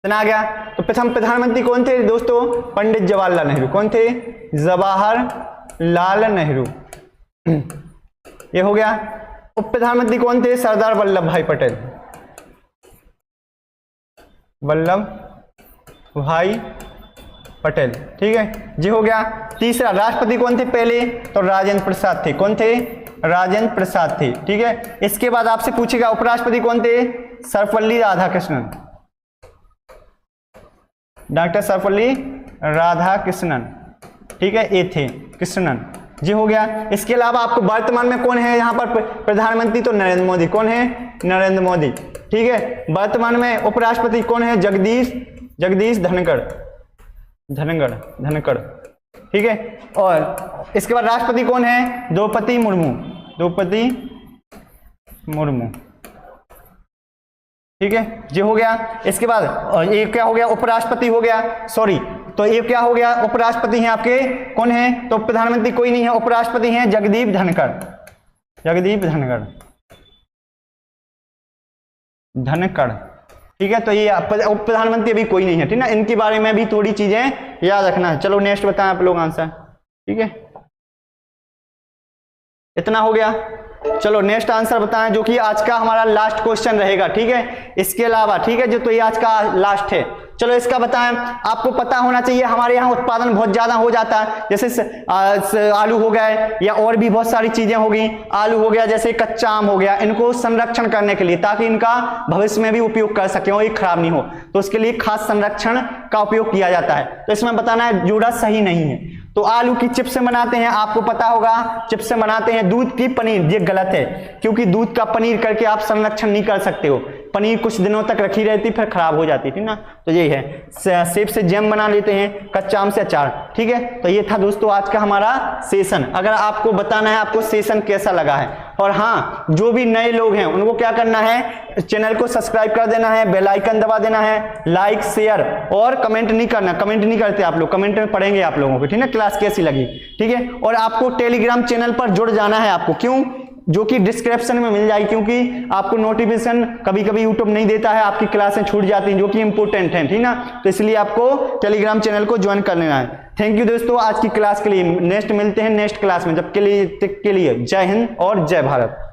इतना आ गया। तो प्रथम प्रधानमंत्री कौन थे दोस्तों? पंडित जवाहरलाल नेहरू। कौन थे? जवाहरलाल नेहरू। ये हो गया। उप प्रधानमंत्री कौन थे? सरदार वल्लभ भाई पटेल। वल्लभ भाई पटेल। ठीक है, ये हो गया। तीसरा, राष्ट्रपति कौन थे पहले? तो राजेंद्र प्रसाद थे। कौन थे? राजेंद्र प्रसाद थे। ठीक है, इसके बाद आपसे पूछेगा उपराष्ट्रपति कौन थे? सर्वपल्ली राधाकृष्णन, डॉक्टर सर्वपल्ली राधाकृष्णन। ठीक है, ये थे कृष्णन। जी हो गया। इसके अलावा आपको वर्तमान में कौन है यहाँ पर प्रधानमंत्री? तो नरेंद्र मोदी। कौन है? नरेंद्र मोदी। ठीक है, वर्तमान में उपराष्ट्रपति कौन है? जगदीश धनखड़। ठीक है, और इसके बाद राष्ट्रपति कौन है? द्रौपदी मुर्मू। ठीक है, ये हो गया। इसके बाद ये क्या हो गया? उपराष्ट्रपति हो गया, सॉरी, तो ये क्या हो गया? उपराष्ट्रपति हैं आपके कौन है? तो प्रधानमंत्री कोई नहीं है, उपराष्ट्रपति हैं जगदीप धनखड़। ठीक है, तो ये उप प्रधानमंत्री अभी कोई नहीं है। ठीक है, इनके बारे में भी थोड़ी चीजें याद रखना है। चलो नेक्स्ट बताएं आप लोग आंसर। ठीक है, इतना हो गया। चलो नेक्स्ट आंसर बताएं, जो कि आज का हमारा लास्ट क्वेश्चन रहेगा। ठीक है, इसके अलावा, ठीक है, जो तो ये आज का लास्ट है। चलो इसका बताएं। आपको पता होना चाहिए हमारे यहाँ उत्पादन बहुत ज्यादा हो जाता है, जैसे आलू हो गए या और भी बहुत सारी चीजें हो गई। आलू हो गया, जैसे कच्चा आम हो गया, इनको संरक्षण करने के लिए, ताकि इनका भविष्य में भी उपयोग कर सके और ये खराब नहीं हो, तो उसके लिए खास संरक्षण का उपयोग किया जाता है। तो इसमें बताना है जोड़ा सही नहीं है। तो आलू की चिप्स बनाते हैं, आपको पता होगा चिप्स बनाते हैं। दूध की पनीर, ये गलत है, क्योंकि दूध का पनीर करके आप संरक्षण नहीं कर सकते हो। पनीर कुछ दिनों तक रखी रहती, फिर खराब हो जाती थी ना। तो यही है, सेब से जैम बना लेते हैं, कच्चा आम से अचार। ठीक है, तो ये था दोस्तों आज का हमारा सेशन। अगर आपको बताना है आपको सेशन कैसा लगा है, और हाँ, जो भी नए लोग हैं उनको क्या करना है? चैनल को सब्सक्राइब कर देना है, बेल आइकन दबा देना है, लाइक शेयर और कमेंट नहीं करना। कमेंट नहीं करते आप लोग, कमेंट में पढ़ेंगे आप लोगों को। ठीक है, क्लास कैसी लगी। ठीक है, और आपको टेलीग्राम चैनल पर जुड़ जाना है आपको। क्यों? जो कि डिस्क्रिप्शन में मिल जाएगी, क्योंकि आपको नोटिफिकेशन कभी कभी यूट्यूब नहीं देता है, आपकी क्लासें छूट जाती हैं, जो कि इंपॉर्टेंट है। ठीक ना, तो इसलिए आपको टेलीग्राम चैनल को ज्वाइन कर लेना है। थैंक यू दोस्तों आज की क्लास के लिए। नेक्स्ट मिलते हैं नेक्स्ट क्लास में। जब के लिए जय हिंद और जय भारत।